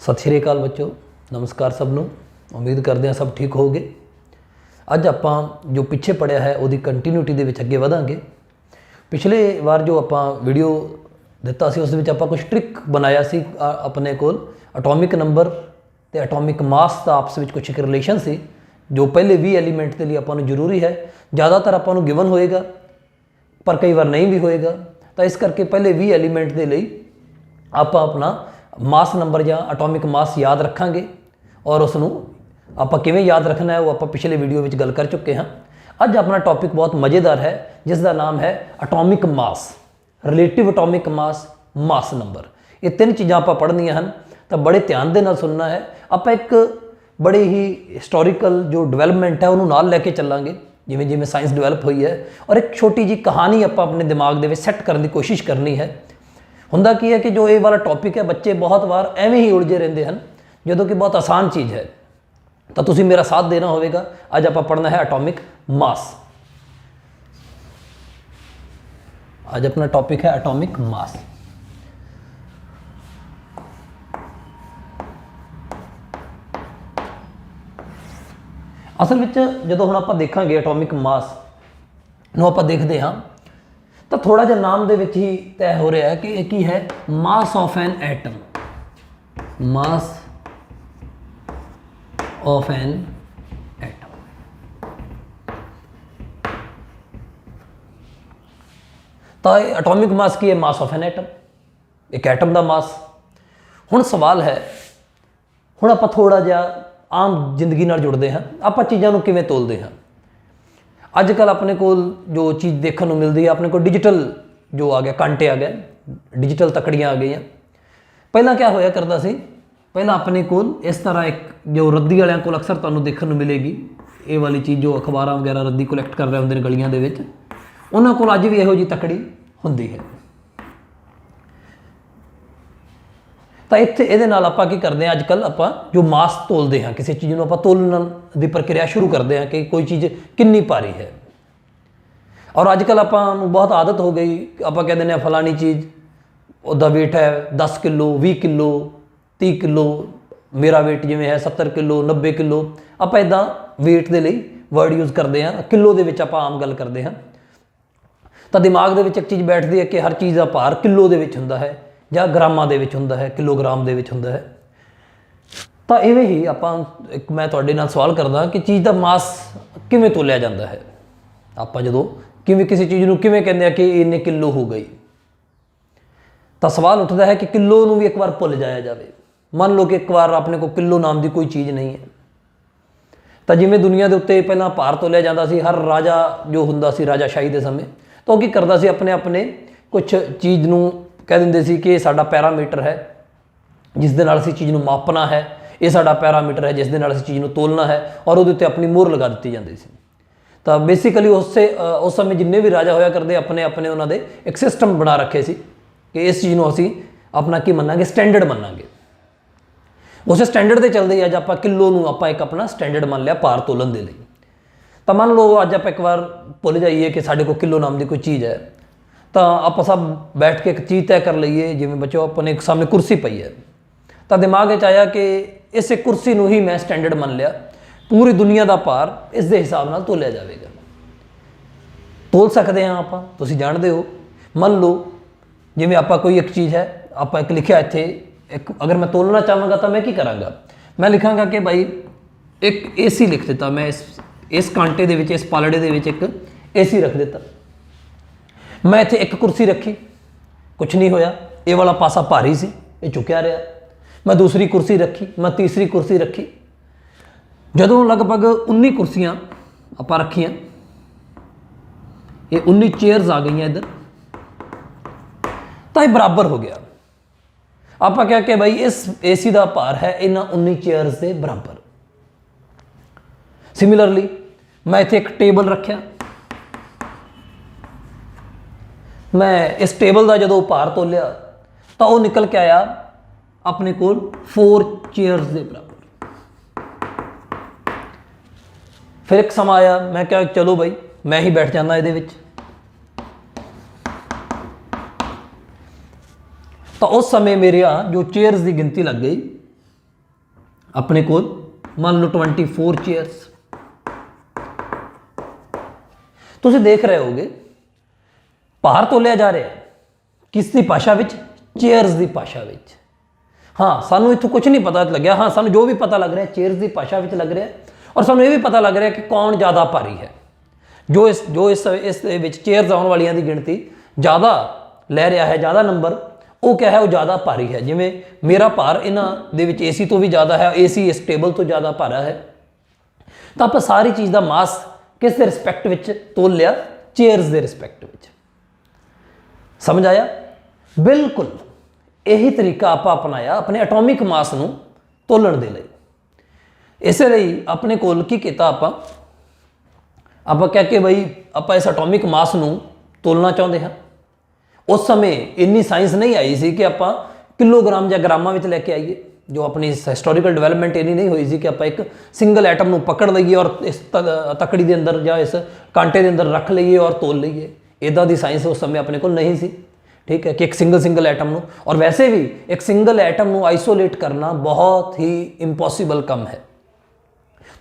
सत श्री अकाल बच्चों, नमस्कार सब ਨੂੰ। उम्मीद करते हैं सब ठीक होगे। ਅੱਜ ਆਪਾਂ जो पिछे पढ़िया है ਉਹਦੀ ਕੰਟੀਨਿਊਟੀ ਦੇ ਵਿੱਚ ਅੱਗੇ ਵਧਾਂਗੇ। ਪਿਛਲੇ ਵਾਰ ਜੋ ਆਪਾਂ ਵੀਡੀਓ ਦਿੱਤਾ ਸੀ ਉਸ ਦੇ ਵਿੱਚ ਆਪਾਂ ਕੁਝ ਟ੍ਰਿਕ ਬਣਾਇਆ ਸੀ ਆਪਣੇ ਕੋਲ ਐਟੋਮਿਕ ਨੰਬਰ ਤੇ ਐਟੋਮਿਕ ਮਾਸ ਦਾ ਆਪਸ ਵਿੱਚ ਕੁਝ ਇੱਕ ਰਿਲੇਸ਼ਨ ਸੀ ਜੋ ਪਹਿਲੇ 20 ਐਲੀਮੈਂਟ ਦੇ ਲਈ ਆਪਾਂ ਨੂੰ ਜ਼ਰੂਰੀ ਹੈ। ਜ਼ਿਆਦਾਤਰ ਆਪਾਂ ਨੂੰ ਗਿਵਨ ਹੋਏਗਾ ਪਰ ਕਈ ਵਾਰ ਨਹੀਂ ਵੀ ਹੋਏਗਾ, ਤਾਂ ਇਸ ਕਰਕੇ ਪਹਿਲੇ 20 ਐਲੀਮੈਂਟ ਦੇ ਲਈ ਆਪਾਂ ਆਪਣਾ ਮਾਸ ਨੰਬਰ ਜਾਂ ਐਟੋਮਿਕ ਮਾਸ ਯਾਦ ਰੱਖਾਂਗੇ ਔਰ ਉਸ ਨੂੰ ਆਪਾਂ ਕਿਵੇਂ ਯਾਦ ਰੱਖਣਾ ਹੈ ਉਹ ਆਪਾਂ ਪਿਛਲੇ ਵੀਡੀਓ ਵਿੱਚ ਗੱਲ ਕਰ ਚੁੱਕੇ ਹਾਂ। ਅੱਜ ਆਪਣਾ ਟੌਪਿਕ ਬਹੁਤ ਮਜ਼ੇਦਾਰ ਹੈ ਜਿਸ ਦਾ ਨਾਮ ਹੈ ਐਟੋਮਿਕ ਮਾਸ, ਰਿਲੇਟਿਵ ਐਟੋਮਿਕ ਮਾਸ, ਮਾਸ ਨੰਬਰ। ਇਹ ਤਿੰਨ ਚੀਜ਼ਾਂ ਆਪਾਂ ਪੜ੍ਹਨੀਆਂ ਹਨ ਤਾਂ ਬੜੇ ਧਿਆਨ ਦੇ ਨਾਲ ਸੁਣਨਾ ਹੈ। ਆਪਾਂ ਇੱਕ ਬੜੇ ਹੀ ਹਿਸਟੋਰੀਕਲ ਜੋ ਡਿਵੈਲਪਮੈਂਟ ਹੈ ਉਹਨੂੰ ਨਾਲ ਲੈ ਕੇ ਚੱਲਾਂਗੇ ਜਿਵੇਂ ਜਿਵੇਂ ਸਾਇੰਸ ਡਿਵੈਲਪ ਹੋਈ ਹੈ, ਔਰ ਇੱਕ ਛੋਟੀ ਜਿਹੀ ਕਹਾਣੀ ਆਪਾਂ ਆਪਣੇ ਦਿਮਾਗ ਦੇ ਵਿੱਚ ਸੈੱਟ ਕਰਨ ਦੀ ਕੋਸ਼ਿਸ਼ ਕਰਨੀ ਹੈ। ਹੁੰਦਾ ਕੀ ਹੈ ਕਿ ਜੋ ਇਹ ਵਾਲਾ ਟੌਪਿਕ ਹੈ ਬੱਚੇ ਬਹੁਤ ਵਾਰ ਐਵੇਂ ਹੀ ਉਲਝੇ ਰਹਿੰਦੇ ਹਨ ਜਦੋਂ ਕਿ ਬਹੁਤ ਆਸਾਨ ਚੀਜ਼ ਹੈ, ਤਾਂ ਤੁਸੀਂ ਮੇਰਾ ਸਾਥ ਦੇਣਾ ਹੋਵੇਗਾ। ਅੱਜ ਆਪਾਂ ਪੜ੍ਹਨਾ ਹੈ ਐਟੋਮਿਕ ਮਾਸ। ਅੱਜ ਆਪਣਾ ਟੌਪਿਕ ਹੈ ਐਟੋਮਿਕ ਮਾਸ। ਅਸਲ ਵਿੱਚ ਜਦੋਂ ਹੁਣ ਆਪਾਂ ਦੇਖਾਂਗੇ ਐਟੋਮਿਕ ਮਾਸ ਨੂੰ ਆਪਾਂ ਦੇਖਦੇ ਹਾਂ ਤਾਂ ਥੋੜਾ ਜਿਹਾ ਨਾਮ ਦੇ ਵਿੱਚ ਹੀ ਤੈਅ ਹੋ ਰਿਹਾ ਹੈ ਕਿ ਇਹ ਕੀ ਹੈ। Mass of N atom, mass of an atom। ਤਾਂ ਐਟੋਮਿਕ ਮਾਸ ਕੀ ਹੈ? ਮਾਸ ਆਫ ਐਨ ਐਟਮ, ਇੱਕ ਐਟਮ ਦਾ ਮਾਸ। ਹੁਣ ਸਵਾਲ ਹੈ, ਹੁਣ ਆਪਾਂ ਥੋੜਾ ਜਿਹਾ ਆਮ ਜ਼ਿੰਦਗੀ ਨਾਲ ਜੁੜਦੇ ਹਾਂ, ਆਪਾਂ ਚੀਜ਼ਾਂ ਨੂੰ ਕਿਵੇਂ ਤੋਲਦੇ ਹਾਂ। ਅੱਜ ਕੱਲ੍ਹ ਆਪਣੇ ਕੋਲ ਜੋ ਚੀਜ਼ ਦੇਖਣ ਨੂੰ ਮਿਲਦੀ ਹੈ, ਆਪਣੇ ਕੋਲ ਡਿਜੀਟਲ ਜੋ ਆ ਗਿਆ, ਕਾਂਟੇ ਆ ਗਏ, ਡਿਜੀਟਲ ਤਕੜੀਆਂ ਆ ਗਈਆਂ। ਪਹਿਲਾਂ ਕਿਆ ਹੋਇਆ ਕਰਦਾ ਸੀ, ਪਹਿਲਾਂ ਆਪਣੇ ਕੋਲ ਇਸ ਤਰ੍ਹਾਂ ਇੱਕ ਜੋ ਰੱਦੀ ਵਾਲਿਆਂ ਕੋਲ ਅਕਸਰ ਤੁਹਾਨੂੰ ਦੇਖਣ ਨੂੰ ਮਿਲੇਗੀ, ਇਹ ਵਾਲੀ ਚੀਜ਼ ਜੋ ਅਖਬਾਰਾਂ ਵਗੈਰਾ ਰੱਦੀ ਕਲੈਕਟ ਕਰ ਰਹੇ ਹੁੰਦੇ ਨੇ ਗਲੀਆਂ ਦੇ ਵਿੱਚ, ਉਹਨਾਂ ਕੋਲ ਅੱਜ ਵੀ ਇਹੋ ਜਿਹੀ ਤਕੜੀ ਹੁੰਦੀ ਹੈ। ਤਾਂ ਇੱਥੇ ਇਹਦੇ ਨਾਲ ਆਪਾਂ ਕੀ ਕਰਦੇ ਹਾਂ, ਅੱਜ ਕੱਲ੍ਹ ਆਪਾਂ ਜੋ ਮਾਸ ਤੋਲਦੇ ਹਾਂ, ਕਿਸੇ ਚੀਜ਼ ਨੂੰ ਆਪਾਂ ਤੋਲਣ ਦੀ ਪ੍ਰਕਿਰਿਆ ਸ਼ੁਰੂ ਕਰਦੇ ਹਾਂ ਕਿ ਕੋਈ ਚੀਜ਼ ਕਿੰਨੀ ਭਾਰੀ ਹੈ। ਔਰ ਅੱਜ ਕੱਲ੍ਹ ਆਪਾਂ ਨੂੰ ਬਹੁਤ ਆਦਤ ਹੋ ਗਈ, ਆਪਾਂ ਕਹਿ ਦਿੰਦੇ ਹਾਂ ਫਲਾਣੀ ਚੀਜ਼ ਉਹਦਾ ਵੇਟ ਹੈ 10 ਕਿਲੋ, 20 ਕਿਲੋ, 30 ਕਿਲੋ। ਮੇਰਾ ਵੇਟ ਜਿਵੇਂ ਹੈ 70 ਕਿਲੋ, 90 ਕਿਲੋ। ਆਪਾਂ ਇੱਦਾਂ ਵੇਟ ਦੇ ਲਈ ਵਰਡ ਯੂਜ਼ ਕਰਦੇ ਹਾਂ, ਕਿਲੋ ਦੇ ਵਿੱਚ ਆਪਾਂ ਆਮ ਗੱਲ ਕਰਦੇ ਹਾਂ। ਤਾਂ ਦਿਮਾਗ ਦੇ ਵਿੱਚ ਇੱਕ ਚੀਜ਼ ਬੈਠਦੀ ਹੈ ਕਿ ਹਰ ਚੀਜ਼ ਦਾ ਭਾਰ ਕਿਲੋ ਦੇ ਵਿੱਚ ਹੁੰਦਾ ਹੈ ਜਾਂ ਗ੍ਰਾਮਾਂ ਦੇ ਵਿੱਚ ਹੁੰਦਾ ਹੈ, ਕਿਲੋਗ੍ਰਾਮ ਦੇ ਵਿੱਚ ਹੁੰਦਾ ਹੈ। ਤਾਂ ਇਵੇਂ ਹੀ ਆਪਾਂ ਇੱਕ ਮੈਂ ਤੁਹਾਡੇ ਨਾਲ ਸਵਾਲ ਕਰਦਾ ਕਿ ਚੀਜ਼ ਦਾ ਮਾਸ ਕਿਵੇਂ ਤੋਲਿਆ ਜਾਂਦਾ ਹੈ। ਆਪਾਂ ਜਦੋਂ ਕਿਵੇਂ ਕਿਸੇ ਚੀਜ਼ ਨੂੰ ਕਿਵੇਂ ਕਹਿੰਦੇ ਆ ਕਿ ਇੰਨੇ ਕਿਲੋ ਹੋ ਗਈ, ਤਾਂ ਸਵਾਲ ਉੱਠਦਾ ਹੈ ਕਿ ਕਿਲੋ ਨੂੰ ਵੀ ਇੱਕ ਵਾਰ ਭੁੱਲ ਜਾਇਆ ਜਾਵੇ। ਮੰਨ ਲਓ ਕਿ ਇੱਕ ਵਾਰ ਆਪਣੇ ਕੋਲ ਕਿਲੋ ਨਾਮ ਦੀ ਕੋਈ ਚੀਜ਼ ਨਹੀਂ ਹੈ, ਤਾਂ ਜਿਵੇਂ ਦੁਨੀਆ ਦੇ ਉੱਤੇ ਪਹਿਲਾਂ ਭਾਰ ਤੋਲਿਆ ਜਾਂਦਾ ਸੀ, ਹਰ ਰਾਜਾ ਜੋ ਹੁੰਦਾ ਸੀ ਰਾਜਾਸ਼ਾਹੀ ਦੇ ਸਮੇਂ, ਤਾਂ ਉਹ ਕੀ ਕਰਦਾ ਸੀ, ਆਪਣੇ ਕੁਛ ਚੀਜ਼ ਨੂੰ ਕਹਿ ਦਿੰਦੇ ਸੀ ਕਿ ਇਹ ਸਾਡਾ ਪੈਰਾਮੀਟਰ ਹੈ ਜਿਸ ਦੇ ਨਾਲ ਅਸੀਂ ਚੀਜ਼ ਨੂੰ ਮਾਪਣਾ ਹੈ, ਇਹ ਸਾਡਾ ਪੈਰਾਮੀਟਰ ਹੈ ਜਿਸ ਦੇ ਨਾਲ ਅਸੀਂ ਚੀਜ਼ ਨੂੰ ਤੋਲਣਾ ਹੈ, ਔਰ ਉਹਦੇ ਉੱਤੇ ਆਪਣੀ ਮੋਹਰ ਲਗਾ ਦਿੱਤੀ ਜਾਂਦੀ ਸੀ। ਤਾਂ ਬੇਸਿਕਲੀ ਉਸ ਸਮੇਂ ਜਿੰਨੇ ਵੀ ਰਾਜਾ ਹੋਇਆ ਕਰਦੇ ਆਪਣੇ ਉਹਨਾਂ ਦੇ ਇੱਕ ਸਿਸਟਮ ਬਣਾ ਰੱਖੇ ਸੀ ਕਿ ਇਸ ਚੀਜ਼ ਨੂੰ ਅਸੀਂ ਆਪਣਾ ਕੀ ਮੰਨਾਂਗੇ, ਸਟੈਂਡਰਡ ਮੰਨਾਂਗੇ। ਉਸੇ ਸਟੈਂਡਰਡ ਦੇ ਚੱਲਦੇ ਅੱਜ ਆਪਾਂ ਕਿਲੋ ਨੂੰ ਆਪਾਂ ਇੱਕ ਆਪਣਾ ਸਟੈਂਡਰਡ ਮੰਨ ਲਿਆ ਭਾਰ ਤੋਲਣ ਦੇ ਲਈ। ਤਾਂ ਮੰਨ ਲਓ ਅੱਜ ਆਪਾਂ ਇੱਕ ਵਾਰ ਭੁੱਲ ਜਾਈਏ ਕਿ ਸਾਡੇ ਕੋਲ ਕਿਲੋ ਨਾਮ ਦੀ ਕੋਈ ਚੀਜ਼ ਹੈ, ਤਾਂ ਆਪਾਂ ਸਭ ਬੈਠ ਕੇ ਇੱਕ ਚੀਜ਼ ਤੈਅ ਕਰ ਲਈਏ। ਜਿਵੇਂ ਬੱਚੋ ਆਪਣੇ ਸਾਹਮਣੇ ਕੁਰਸੀ ਪਈ ਹੈ, ਤਾਂ ਦਿਮਾਗ ਵਿੱਚ ਆਇਆ ਕਿ ਇਸੇ ਕੁਰਸੀ ਨੂੰ ਹੀ ਮੈਂ ਸਟੈਂਡਰਡ ਮੰਨ ਲਿਆ, ਪੂਰੀ ਦੁਨੀਆ ਦਾ ਭਾਰ ਇਸ ਦੇ ਹਿਸਾਬ ਨਾਲ ਤੋਲਿਆ ਜਾਵੇਗਾ। ਤੋਲ ਸਕਦੇ ਹਾਂ ਆਪਾਂ, ਤੁਸੀਂ ਜਾਣਦੇ ਹੋ। ਮੰਨ ਲਓ ਜਿਵੇਂ ਆਪਾਂ ਕੋਈ ਇੱਕ ਚੀਜ਼ ਹੈ, ਆਪਾਂ ਇੱਕ ਲਿਖਿਆ ਇੱਥੇ, ਇੱਕ ਅਗਰ ਮੈਂ ਤੋਲਣਾ ਚਾਹਾਂਗਾ ਤਾਂ ਮੈਂ ਕੀ ਕਰਾਂਗਾ, ਮੈਂ ਲਿਖਾਂਗਾ ਕਿ ਭਾਈ ਇੱਕ AC ਲਿਖ ਦਿੱਤਾ ਮੈਂ, ਇਸ ਕਾਂਟੇ ਦੇ ਵਿੱਚ, ਇਸ ਪਾਲੜੇ ਦੇ ਵਿੱਚ ਇੱਕ AC ਰੱਖ ਦਿੱਤਾ। ਮੈਂ ਇੱਥੇ ਇੱਕ ਕੁਰਸੀ ਰੱਖੀ, ਕੁਛ ਨਹੀਂ ਹੋਇਆ, ਇਹ ਵਾਲਾ ਪਾਸਾ ਭਾਰੀ ਸੀ, ਇਹ ਝੁਕਿਆ ਰਿਹਾ। ਮੈਂ ਦੂਸਰੀ ਕੁਰਸੀ ਰੱਖੀ, ਮੈਂ ਤੀਸਰੀ ਕੁਰਸੀ ਰੱਖੀ। ਜਦੋਂ ਲਗਭਗ 19 ਕੁਰਸੀਆਂ ਆਪਾਂ ਰੱਖੀਆਂ, ਇਹ 19 ਚੇਅਰਸ ਆ ਗਈਆਂ ਇੱਧਰ, ਤਾਂ ਇਹ ਬਰਾਬਰ ਹੋ ਗਿਆ। ਆਪਾਂ ਕਿਹਾ ਕਿ ਭਾਈ ਇਸ AC ਦਾ ਭਾਰ ਹੈ ਇਹਨਾਂ 19 ਚੇਅਰਸ ਦੇ ਬਰਾਬਰ। ਸਿਮਿਲਰਲੀ ਮੈਂ ਇੱਥੇ ਇੱਕ ਟੇਬਲ ਰੱਖਿਆ, ਮੈਂ ਇਸ ਟੇਬਲ ਦਾ ਜਦੋਂ ਭਾਰ ਤੋਲਿਆ ਤਾਂ ਉਹ ਨਿਕਲ ਕੇ ਆਇਆ ਆਪਣੇ ਕੋਲ 4 ਚੇਅਰਸ ਦੇ ਬਰਾਬਰ। ਫਿਰ ਇੱਕ ਸਮਾਂ ਆਇਆ, ਮੈਂ ਕਿਹਾ ਚਲੋ ਭਾਈ ਮੈਂ ਹੀ ਬੈਠ ਜਾਂਦਾ ਇਹਦੇ ਵਿੱਚ। ਤਾਂ ਉਸ ਸਮੇਂ ਮੇਰੇ ਜੋ ਚੇਅਰਸ ਦੀ ਗਿਣਤੀ ਲੱਗ ਗਈ ਆਪਣੇ ਕੋਲ ਮੰਨ ਲਓ 24 ਚੇਅਰਸ। ਤੁਸੀਂ ਦੇਖ ਰਹੇ ਹੋਗੇ ਭਾਰ ਤੋਲਿਆ ਜਾ ਰਿਹਾ ਕਿਸ ਦੀ ਭਾਸ਼ਾ ਵਿੱਚ? ਚੇਅਰਸ ਦੀ ਭਾਸ਼ਾ ਵਿੱਚ। ਹਾਂ, ਸਾਨੂੰ ਇੱਥੋਂ ਕੁਝ ਨਹੀਂ ਪਤਾ ਲੱਗਿਆ। ਹਾਂ, ਸਾਨੂੰ ਜੋ ਵੀ ਪਤਾ ਲੱਗ ਰਿਹਾ ਚੇਅਰਸ ਦੀ ਭਾਸ਼ਾ ਵਿੱਚ ਲੱਗ ਰਿਹਾ, ਔਰ ਸਾਨੂੰ ਇਹ ਵੀ ਪਤਾ ਲੱਗ ਰਿਹਾ ਕਿ ਕੌਣ ਜ਼ਿਆਦਾ ਭਾਰੀ ਹੈ। ਜੋ ਇਸ ਦੇ ਵਿੱਚ ਚੇਅਰਸ ਆਉਣ ਵਾਲੀਆਂ ਦੀ ਗਿਣਤੀ ਜ਼ਿਆਦਾ ਲੈ ਰਿਹਾ ਹੈ, ਜ਼ਿਆਦਾ ਨੰਬਰ, ਉਹ ਕਿਆ ਹੈ? ਉਹ ਜ਼ਿਆਦਾ ਭਾਰੀ ਹੈ। ਜਿਵੇਂ ਮੇਰਾ ਭਾਰ ਇਹਨਾਂ ਦੇ ਵਿੱਚ ਏਸੀ ਤੋਂ ਵੀ ਜ਼ਿਆਦਾ ਹੈ, ਏਸੀ ਇਸ ਟੇਬਲ ਤੋਂ ਜ਼ਿਆਦਾ ਭਾਰਾ ਹੈ। ਤਾਂ ਆਪਾਂ ਸਾਰੀ ਚੀਜ਼ ਦਾ ਮਾਸ ਕਿਸ ਦੇ ਰਿਸਪੈਕਟ ਵਿੱਚ ਤੋਲ ਲਿਆ? ਚੇਅਰਸ ਦੇ ਰਿਸਪੈਕਟ ਵਿੱਚ। ਸਮਝ ਆਇਆ? ਬਿਲਕੁਲ ਇਹੀ ਤਰੀਕਾ ਆਪਾਂ ਅਪਣਾਇਆ ਆਪਣੇ ਐਟੋਮਿਕ ਮਾਸ ਨੂੰ ਤੋਲਣ ਦੇ ਲਈ। ਇਸੇ ਲਈ ਆਪਣੇ ਕੋਲ ਕੀ ਕੀਤਾ ਆਪਾਂ ਕਹਿ ਕੇ ਬਈ ਆਪਾਂ ਇਸ ਐਟੋਮਿਕ ਮਾਸ ਨੂੰ ਤੋਲਣਾ ਚਾਹੁੰਦੇ ਹਾਂ। ਉਸ ਸਮੇਂ ਇੰਨੀ ਸਾਇੰਸ ਨਹੀਂ ਆਈ ਸੀ ਕਿ ਆਪਾਂ ਕਿਲੋਗ੍ਰਾਮ ਜਾਂ ਗ੍ਰਾਮਾਂ ਵਿੱਚ ਲੈ ਕੇ ਆਈਏ। ਜੋ ਆਪਣੀ ਹਿਸਟੋਰੀਕਲ ਡਿਵੈਲਪਮੈਂਟ ਇੰਨੀ ਨਹੀਂ ਹੋਈ ਸੀ ਕਿ ਆਪਾਂ ਇੱਕ ਸਿੰਗਲ ਐਟਮ ਨੂੰ ਪਕੜ ਲਈਏ ਔਰ ਇਸ ਤਕੜੀ ਦੇ ਅੰਦਰ ਜਾਂ ਇਸ ਕਾਂਟੇ ਦੇ ਅੰਦਰ ਰੱਖ ਲਈਏ ਔਰ ਤੋਲ ਲਈਏ। ਇੱਦਾਂ ਦੀ ਸਾਇੰਸ ਉਸ ਸਮੇਂ ਆਪਣੇ ਕੋਲ ਨਹੀਂ ਸੀ। ਠੀਕ ਹੈ, ਕਿ ਇੱਕ ਸਿੰਗਲ ਐਟਮ ਨੂੰ, ਔਰ ਵੈਸੇ ਵੀ ਇੱਕ ਸਿੰਗਲ ਐਟਮ ਨੂੰ ਆਈਸੋਲੇਟ ਕਰਨਾ ਬਹੁਤ ਹੀ ਇੰਪੋਸੀਬਲ ਕੰਮ ਹੈ।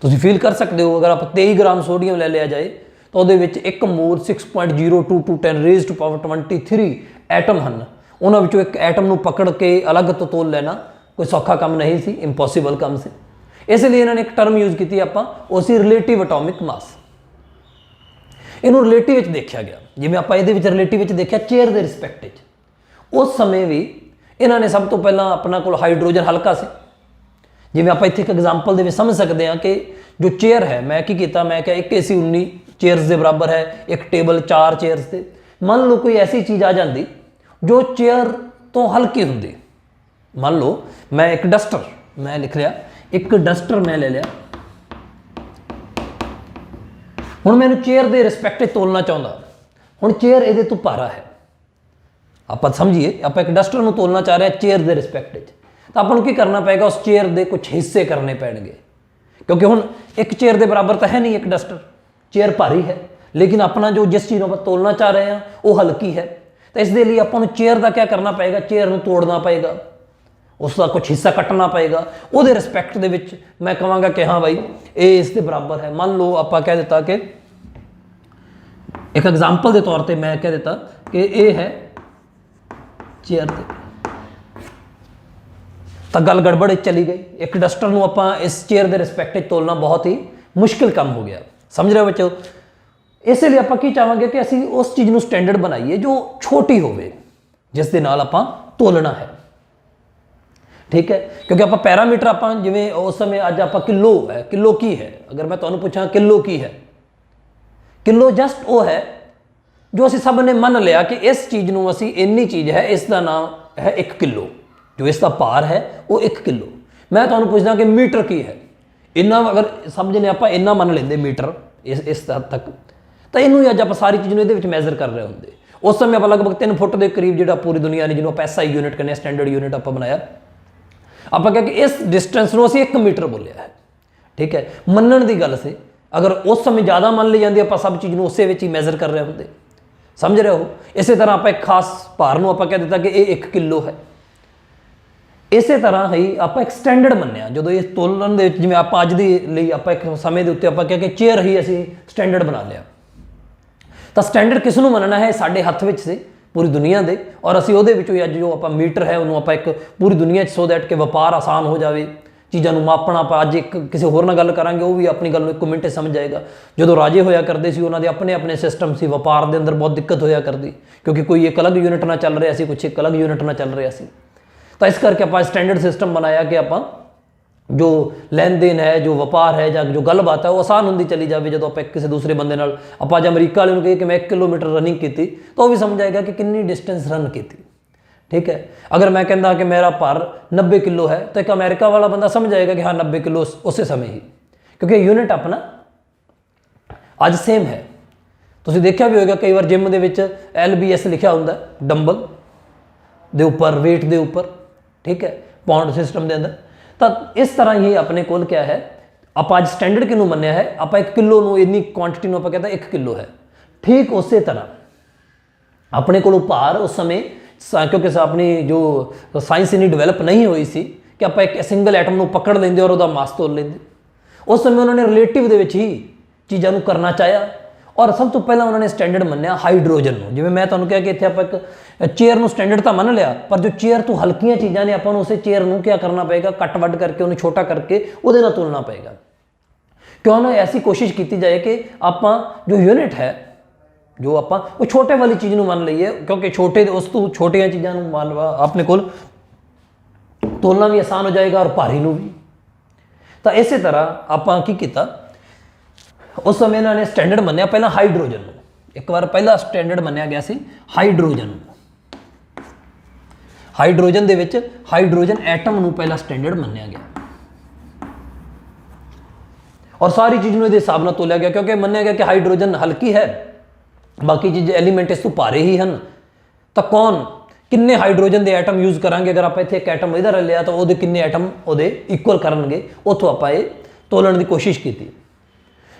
ਤੁਸੀਂ ਫੀਲ ਕਰ ਸਕਦੇ ਹੋ, ਅਗਰ ਆਪਾਂ 23 ਗ੍ਰਾਮ ਸੋਡੀਅਮ ਲੈ ਲਿਆ ਜਾਏ ਤਾਂ ਉਹਦੇ ਵਿੱਚ ਇੱਕ mole 6.02 to 10 raised to power 23 atom ਹਨ। ਉਹਨਾਂ ਵਿੱਚੋਂ ਇੱਕ ਐਟਮ ਨੂੰ ਪਕੜ ਕੇ ਅਲੱਗ ਤੋਂ ਤੋਲ ਲੈਣਾ ਕੋਈ ਸੌਖਾ ਕੰਮ ਨਹੀਂ ਸੀ, ਇੰਪੋਸੀਬਲ ਕੰਮ ਸੀ। ਇਸ ਲਈ ਇਹਨਾਂ ਨੇ ਇੱਕ ਟਰਮ ਯੂਜ਼ ਕੀਤੀ ਆਪਾਂ, ਉਹ ਸੀ ਰਿਲੇਟਿਵ ਐਟੋਮਿਕ ਮਾਸ। ਇਹਨੂੰ ਰਿਲੇਟਿਵ ਵਿੱਚ ਦੇਖਿਆ ਗਿਆ, ਜਿਵੇਂ ਆਪਾਂ ਇਹਦੇ ਵਿੱਚ ਰਿਲੇਟਿਵ ਵਿੱਚ ਦੇਖਿਆ ਚੇਅਰ ਦੇ ਰਿਸਪੈਕਟ ਵਿੱਚ। ਉਸ ਸਮੇਂ ਵੀ ਇਹਨਾਂ ਨੇ ਸਭ ਤੋਂ ਪਹਿਲਾਂ ਆਪਣਾ ਕੋਲ ਹਾਈਡਰੋਜਨ ਹਲਕਾ ਸੀ। ਜਿਵੇਂ ਆਪਾਂ ਇੱਥੇ ਇੱਕ ਐਗਜ਼ਾਮਪਲ ਦੇ ਵਿੱਚ ਸਮਝ ਸਕਦੇ ਹਾਂ ਕਿ ਜੋ ਚੇਅਰ ਹੈ, ਮੈਂ ਕੀ ਕੀਤਾ, ਮੈਂ ਕਿਹਾ 1 AC 19 ਚੇਅਰਸ ਦੇ ਬਰਾਬਰ ਹੈ, ਇੱਕ ਟੇਬਲ 4 ਚੇਅਰਸ ਤੇ। ਮੰਨ ਲਓ ਕੋਈ ਐਸੀ ਚੀਜ਼ ਆ ਜਾਂਦੀ ਜੋ ਚੇਅਰ ਤੋਂ ਹਲਕੀ ਹੁੰਦੀ। ਮੰਨ ਲਓ ਮੈਂ ਇੱਕ ਡਸਟਰ, ਮੈਂ ਲਿਖ ਲਿਆ ਇੱਕ ਡਸਟਰ ਮੈਂ ਲੈ ਲਿਆ। ਹੁਣ ਮੈਨੂੰ ਚੇਅਰ ਦੇ ਰਿਸਪੈਕਟ 'ਚ ਤੋਲਣਾ ਚਾਹੁੰਦਾ। ਹੁਣ ਚੇਅਰ ਇਹਦੇ ਤੋਂ ਭਾਰਾ ਹੈ। ਆਪਾਂ ਸਮਝੀਏ, ਆਪਾਂ ਇੱਕ ਡਸਟਰ ਨੂੰ ਤੋਲਣਾ ਚਾਹ ਰਹੇ ਹਾਂ ਚੇਅਰ ਦੇ ਰਿਸਪੈਕਟ 'ਚ, ਤਾਂ ਆਪਾਂ ਨੂੰ ਕੀ ਕਰਨਾ ਪਏਗਾ? ਉਸ ਚੇਅਰ ਦੇ ਕੁਝ ਹਿੱਸੇ ਕਰਨੇ ਪੈਣਗੇ, ਕਿਉਂਕਿ ਹੁਣ ਇੱਕ ਚੇਅਰ ਦੇ ਬਰਾਬਰ ਤਾਂ ਹੈ ਨਹੀਂ ਇੱਕ ਡਸਟਰ। ਚੇਅਰ ਭਾਰੀ ਹੈ, ਲੇਕਿਨ ਆਪਣਾ ਜੋ ਜਿਸ ਚੀਜ਼ ਨੂੰ ਆਪਾਂ ਤੋਲਣਾ ਚਾਹ ਰਹੇ ਹਾਂ ਉਹ ਹਲਕੀ ਹੈ। ਤਾਂ ਇਸ ਦੇ ਲਈ ਆਪਾਂ ਨੂੰ ਚੇਅਰ ਦਾ ਕੀ ਕਰਨਾ ਪਏਗਾ? ਚੇਅਰ ਨੂੰ ਤੋੜਨਾ ਪਏਗਾ, ਉਸ ਦਾ ਕੁਝ ਹਿੱਸਾ ਕੱਟਣਾ ਪਏਗਾ। ਉਹਦੇ ਰਿਸਪੈਕਟ ਦੇ ਵਿੱਚ ਮੈਂ ਕਹਾਂਗਾ ਕਿ ਹਾਂ ਬਾਈ ਇਹ ਇਸ ਦੇ ਬਰਾਬਰ ਹੈ। ਮੰਨ ਲਓ ਆਪਾਂ ਕਹਿ ਦਿੱਤਾ ਕਿ ਇੱਕ ਐਗਜ਼ਾਮਪਲ ਦੇ ਤੌਰ ਤੇ ਮੈਂ ਕਹਿ ਦਿੱਤਾ ਕਿ ਇਹ ਹੈ ਚੇਅਰ ਤੇ, ਤਾਂ ਗੱਲ ਗੜਬੜ ਚਲੀ ਗਈ। ਇੱਕ ਡਸਟਰ ਨੂੰ ਆਪਾਂ ਇਸ ਚੇਅਰ ਦੇ ਰਿਸਪੈਕਟ 'ਚ ਤੋਲਣਾ ਬਹੁਤ ਹੀ ਮੁਸ਼ਕਿਲ ਕੰਮ ਹੋ ਗਿਆ। ਸਮਝ ਰਹੇ ਹੋ ਬੱਚੋ? ਇਸੇ ਲਈ ਆਪਾਂ ਕੀ ਚਾਹਾਂਗੇ ਕਿ ਅਸੀਂ ਉਸ ਚੀਜ਼ ਨੂੰ ਸਟੈਂਡਰਡ ਬਣਾਈਏ ਜੋ ਛੋਟੀ ਹੋਵੇ, ਜਿਸ ਦੇ ਨਾਲ ਆਪਾਂ ਤੋਲਣਾ ਹੈ। ਠੀਕ ਹੈ, ਕਿਉਂਕਿ ਆਪਾਂ ਪੈਰਾਮੀਟਰ ਆਪਾਂ ਜਿਵੇਂ ਉਸ ਸਮੇਂ ਅੱਜ ਆਪਾਂ ਕਿਲੋ ਹੈ, ਕਿਲੋ ਕੀ ਹੈ? ਅਗਰ ਮੈਂ ਤੁਹਾਨੂੰ ਪੁੱਛਾਂ ਕਿਲੋ ਕੀ ਹੈ, ਕਿਲੋ ਜਸਟ ਉਹ ਹੈ ਜੋ ਅਸੀਂ ਸਭ ਨੇ ਮੰਨ ਲਿਆ ਕਿ ਇਸ ਚੀਜ਼ ਨੂੰ ਅਸੀਂ ਇੰਨੀ ਚੀਜ਼ ਹੈ, ਇਸ ਦਾ ਨਾਮ ਹੈ 1 ਕਿਲੋ, ਜੋ ਇਸ ਦਾ ਭਾਰ ਹੈ ਉਹ 1 ਕਿਲੋ। ਮੈਂ ਤੁਹਾਨੂੰ ਪੁੱਛਦਾ ਕਿ ਮੀਟਰ ਕੀ ਹੈ? ਇੰਨਾ ਅਗਰ ਸਮਝ ਨੇ ਆਪਾਂ ਇੰਨਾ ਮੰਨ ਲੈਂਦੇ ਮੀਟਰ ਇਸ ਹੱਦ ਤੱਕ, ਤਾਂ ਇਹਨੂੰ ਹੀ ਅੱਜ ਆਪਾਂ ਸਾਰੀ ਚੀਜ਼ ਨੂੰ ਇਹਦੇ ਵਿੱਚ ਮੈਜ਼ਰ ਕਰ ਰਹੇ ਹੁੰਦੇ। ਉਸ ਸਮੇਂ ਆਪਾਂ ਲਗਭਗ 3 ਫੁੱਟ ਦੇ ਕਰੀਬ ਜਿਹੜਾ ਪੂਰੀ ਦੁਨੀਆ ਨੇ ਜਿਹਨੂੰ ਆਪਾਂ SI ਯੂਨਿਟ ਕਹਿੰਦੇ ਹਾਂ, ਸਟੈਂਡਰਡ ਯੂਨਿਟ ਆਪਾਂ ਬਣਾਇਆ। ਆਪਾਂ ਕਹਿ ਕਿ ਇਸ ਡਿਸਟੈਂਸ ਨੂੰ ਅਸੀਂ 1 ਮੀਟਰ ਬੋਲਿਆ ਹੈ। ਠੀਕ ਹੈ, ਮੰਨਣ ਦੀ ਗੱਲ ਸੀ। ਅਗਰ ਉਸ ਸਮੇਂ ਜ਼ਿਆਦਾ ਮੰਨ ਲਈ ਜਾਂਦੀ, ਆਪਾਂ ਸਭ ਚੀਜ਼ ਨੂੰ ਉਸੇ ਵਿੱਚ ਹੀ ਮੈਜ਼ਰ ਕਰ ਰਹੇ ਹੁੰਦੇ। ਸਮਝ ਰਹੇ ਹੋ? ਇਸੇ ਤਰ੍ਹਾਂ ਆਪਾਂ ਇੱਕ ਖਾਸ ਭਾਰ ਨੂੰ ਆਪਾਂ ਕਹਿ ਦਿੱਤਾ ਕਿ ਇਹ 1 ਕਿਲੋ ਹੈ। ਇਸੇ ਤਰ੍ਹਾਂ ਹੀ ਆਪਾਂ ਇੱਕ ਸਟੈਂਡਰਡ ਮੰਨਿਆ ਜਦੋਂ ਇਹ ਤੋਲਣ ਦੇ ਵਿੱਚ, ਜਿਵੇਂ ਆਪਾਂ ਅੱਜ ਦੇ ਲਈ ਆਪਾਂ ਇੱਕ ਸਮੇਂ ਦੇ ਉੱਤੇ ਆਪਾਂ ਕਿਹਾ ਕਿ ਚੇਅਰ ਹੀ ਅਸੀਂ ਸਟੈਂਡਰਡ ਬਣਾ ਲਿਆ। ਤਾਂ ਸਟੈਂਡਰਡ ਕਿਸ ਨੂੰ ਮੰਨਣਾ ਹੈ? ਸਾਡੇ ਹੱਥ ਵਿੱਚ ਸੀ ਪੂਰੀ ਦੁਨੀਆ ਦੇ, ਔਰ ਅਸੀਂ ਉਹਦੇ ਵਿੱਚੋਂ ਅੱਜ ਜੋ ਆਪਾਂ ਮੀਟਰ ਹੈ ਉਹਨੂੰ ਆਪਾਂ ਇੱਕ ਪੂਰੀ ਦੁਨੀਆ 'ਚ, ਸੋ ਦੈਟ ਕਿ ਵਪਾਰ ਆਸਾਨ ਹੋ ਜਾਵੇ, ਚੀਜ਼ਾਂ ਨੂੰ ਮਾਪਣਾ। ਆਪਾਂ ਅੱਜ ਇੱਕ ਕਿਸੇ ਹੋਰ ਨਾਲ ਗੱਲ ਕਰਾਂਗੇ, ਉਹ ਵੀ ਆਪਣੀ ਗੱਲ ਨੂੰ 1 ਮਿੰਟ 'ਚ ਸਮਝ ਜਾਏਗਾ। ਜਦੋਂ ਰਾਜੇ ਹੋਇਆ ਕਰਦੇ ਸੀ, ਉਹਨਾਂ ਦੇ ਆਪਣੇ ਸਿਸਟਮ ਸੀ, ਵਪਾਰ ਦੇ ਅੰਦਰ ਬਹੁਤ ਦਿੱਕਤ ਹੋਇਆ ਕਰਦੀ, ਕਿਉਂਕਿ ਕੋਈ ਇੱਕ ਅਲੱਗ ਯੂਨਿਟ ਨਾਲ ਚੱਲ ਰਿਹਾ ਸੀ, ਕੁਛ ਇੱਕ ਅਲੱਗ ਯੂਨਿਟ ਨਾਲ ਚੱਲ ਰਿਹਾ ਸੀ। ਤਾਂ ਇਸ ਕਰਕੇ ਆਪਾਂ ਸਟੈਂਡਰਡ ਸਿਸਟਮ ਬਣਾਇਆ ਕਿ ਆਪਾਂ ਜੋ ਲੈਣ ਦੇਣ ਹੈ, ਜੋ ਵਪਾਰ ਹੈ ਜਾਂ ਜੋ ਗੱਲਬਾਤ ਹੈ ਉਹ ਆਸਾਨ ਹੁੰਦੀ ਚਲੀ ਜਾਵੇ। ਜਦੋਂ ਆਪਾਂ ਕਿਸੇ ਦੂਸਰੇ ਬੰਦੇ ਨਾਲ, ਆਪਾਂ ਅੱਜ ਅਮਰੀਕਾ ਵਾਲੇ ਨੂੰ ਕਹੀਏ ਕਿ ਮੈਂ 1 ਕਿਲੋਮੀਟਰ ਰਨਿੰਗ ਕੀਤੀ, ਤਾਂ ਉਹ ਵੀ ਸਮਝ ਆਏਗਾ ਕਿ ਕਿੰਨੀ ਡਿਸਟੈਂਸ ਰਨ ਕੀਤੀ। ਠੀਕ ਹੈ, ਅਗਰ ਮੈਂ ਕਹਿੰਦਾ ਕਿ ਮੇਰਾ ਭਾਰ 90 ਕਿਲੋ ਹੈ, ਤਾਂ ਇੱਕ ਅਮਰੀਕਾ ਵਾਲਾ ਬੰਦਾ ਸਮਝ ਆਏਗਾ ਕਿ ਹਾਂ 90 ਕਿਲੋ ਉਸੇ ਸਮੇਂ ਹੀ, ਕਿਉਂਕਿ ਯੂਨਿਟ ਆਪਣਾ ਅੱਜ ਸੇਮ ਹੈ। ਤੁਸੀਂ ਦੇਖਿਆ ਵੀ ਹੋਵੇਗਾ ਕਈ ਵਾਰ ਜਿਮ ਦੇ ਵਿੱਚ LBS ਲਿਖਿਆ ਹੁੰਦਾ, ਡੰਬਲ ਦੇ ਉੱਪਰ, weight ਦੇ ਉੱਪਰ। ਠੀਕ ਹੈ, ਪਾਉਂਡ ਸਿਸਟਮ ਦੇ ਅੰਦਰ। ਤਾਂ ਇਸ ਤਰ੍ਹਾਂ ਹੀ ਆਪਣੇ ਕੋਲ ਕਿਆ ਹੈ, ਆਪਾਂ ਅੱਜ ਸਟੈਂਡਰਡ ਕਿਹਨੂੰ ਮੰਨਿਆ ਹੈ? ਆਪਾਂ 1 ਕਿਲੋ ਨੂੰ, ਇੰਨੀ ਕੁਆਂਟਿਟੀ ਨੂੰ ਆਪਾਂ ਕਹਿੰਦਾ 1 ਕਿਲੋ ਹੈ। ਠੀਕ ਉਸੇ ਤਰ੍ਹਾਂ ਆਪਣੇ ਕੋਲੋਂ ਭਾਰ ਉਸ ਸਮੇਂ, ਕਿਉਂਕਿ ਆਪਣੀ ਜੋ ਸਾਇੰਸ ਇੰਨੀ ਡਿਵੈਲਪ ਨਹੀਂ ਹੋਈ ਸੀ ਕਿ ਆਪਾਂ ਇੱਕ ਸਿੰਗਲ ਐਟਮ ਨੂੰ ਪਕੜ ਲੈਂਦੇ ਔਰ ਉਹਦਾ ਮਾਸ ਤੋਲ ਲੈਂਦੇ। ਉਸ ਸਮੇਂ ਉਹਨਾਂ ਨੇ ਰਿਲੇਟਿਵ ਦੇ ਵਿੱਚ ਹੀ ਚੀਜ਼ਾਂ ਨੂੰ ਕਰਨਾ ਚਾਹਿਆ ਔਰ ਸਭ ਤੋਂ ਪਹਿਲਾਂ ਉਹਨਾਂ ਨੇ ਸਟੈਂਡਰਡ ਮੰਨਿਆ ਹਾਈਡਰੋਜਨ ਨੂੰ। ਜਿਵੇਂ ਮੈਂ ਤੁਹਾਨੂੰ ਕਿਹਾ ਕਿ ਇੱਥੇ ਆਪਾਂ ਇੱਕ ਚੇਅਰ ਨੂੰ ਸਟੈਂਡਰਡ ਤਾਂ ਮੰਨ ਲਿਆ, ਪਰ ਜੋ ਚੇਅਰ ਤੋਂ ਹਲਕੀਆਂ ਚੀਜ਼ਾਂ ਨੇ ਆਪਾਂ ਨੂੰ ਉਸੇ ਚੇਅਰ ਨੂੰ ਕੀ ਕਰਨਾ ਪਏਗਾ, ਕੱਟ ਵੱਢ ਕਰਕੇ ਉਹਨੂੰ ਛੋਟਾ ਕਰਕੇ ਉਹਦੇ ਨਾਲ ਤੋਲਣਾ ਪਏਗਾ। ਕਿਉਂ ਨਾ ਐਸੀ ਕੋਸ਼ਿਸ਼ ਕੀਤੀ ਜਾਏ ਕਿ ਆਪਾਂ ਜੋ ਯੂਨਿਟ ਹੈ, ਜੋ ਆਪਾਂ ਉਹ ਛੋਟੇ ਵਾਲੀ ਚੀਜ਼ ਨੂੰ ਮੰਨ ਲਈਏ, ਕਿਉਂਕਿ ਛੋਟੇ ਉਸ ਤੋਂ ਛੋਟੀਆਂ ਚੀਜ਼ਾਂ ਨੂੰ ਮੰਨ ਆਪਣੇ ਕੋਲ ਤੋਲਣਾ ਵੀ ਆਸਾਨ ਹੋ ਜਾਏਗਾ ਔਰ ਭਾਰੀ ਨੂੰ ਵੀ। ਤਾਂ ਇਸੇ ਤਰ੍ਹਾਂ ਆਪਾਂ ਕੀ ਕੀਤਾ, ਉਸ ਸਮੇਂ ਇਹਨਾਂ ਨੇ ਸਟੈਂਡਰਡ ਮੰਨਿਆ ਪਹਿਲਾਂ ਹਾਈਡਰੋਜਨ ਨੂੰ। ਇੱਕ ਵਾਰ ਪਹਿਲਾ ਸਟੈਂਡਰਡ ਮੰਨਿਆ ਗਿਆ ਸੀ ਹਾਈਡਰੋਜਨ ਨੂੰ। ਹਾਈਡਰੋਜਨ ਦੇ ਵਿੱਚ ਹਾਈਡਰੋਜਨ ਐਟਮ ਨੂੰ ਪਹਿਲਾ ਸਟੈਂਡਰਡ ਮੰਨਿਆ ਗਿਆ ਔਰ ਸਾਰੀ ਚੀਜ਼ ਨੂੰ ਇਹਦੇ ਹਿਸਾਬ ਨਾਲ ਤੋਲਿਆ ਗਿਆ, ਕਿਉਂਕਿ ਮੰਨਿਆ ਗਿਆ ਕਿ ਹਾਈਡਰੋਜਨ ਹਲਕੀ ਹੈ, ਬਾਕੀ ਚੀਜ਼ ਐਲੀਮੈਂਟ ਇਸ ਤੋਂ ਭਾਰੇ ਹੀ ਹਨ। ਤਾਂ ਕੌਣ ਕਿੰਨੇ ਹਾਈਡਰੋਜਨ ਦੇ ਐਟਮ ਯੂਜ਼ ਕਰਾਂਗੇ, ਅਗਰ ਆਪਾਂ ਇੱਥੇ ਇੱਕ ਐਟਮ ਇਧਰ ਲਿਆ ਤਾਂ ਉਹਦੇ ਕਿੰਨੇ ਐਟਮ ਉਹਦੇ ਇਕੁਅਲ ਕਰਨਗੇ, ਉੱਥੋਂ ਆਪਾਂ ਇਹ ਤੋਲਣ ਦੀ ਕੋਸ਼ਿਸ਼ ਕੀਤੀ।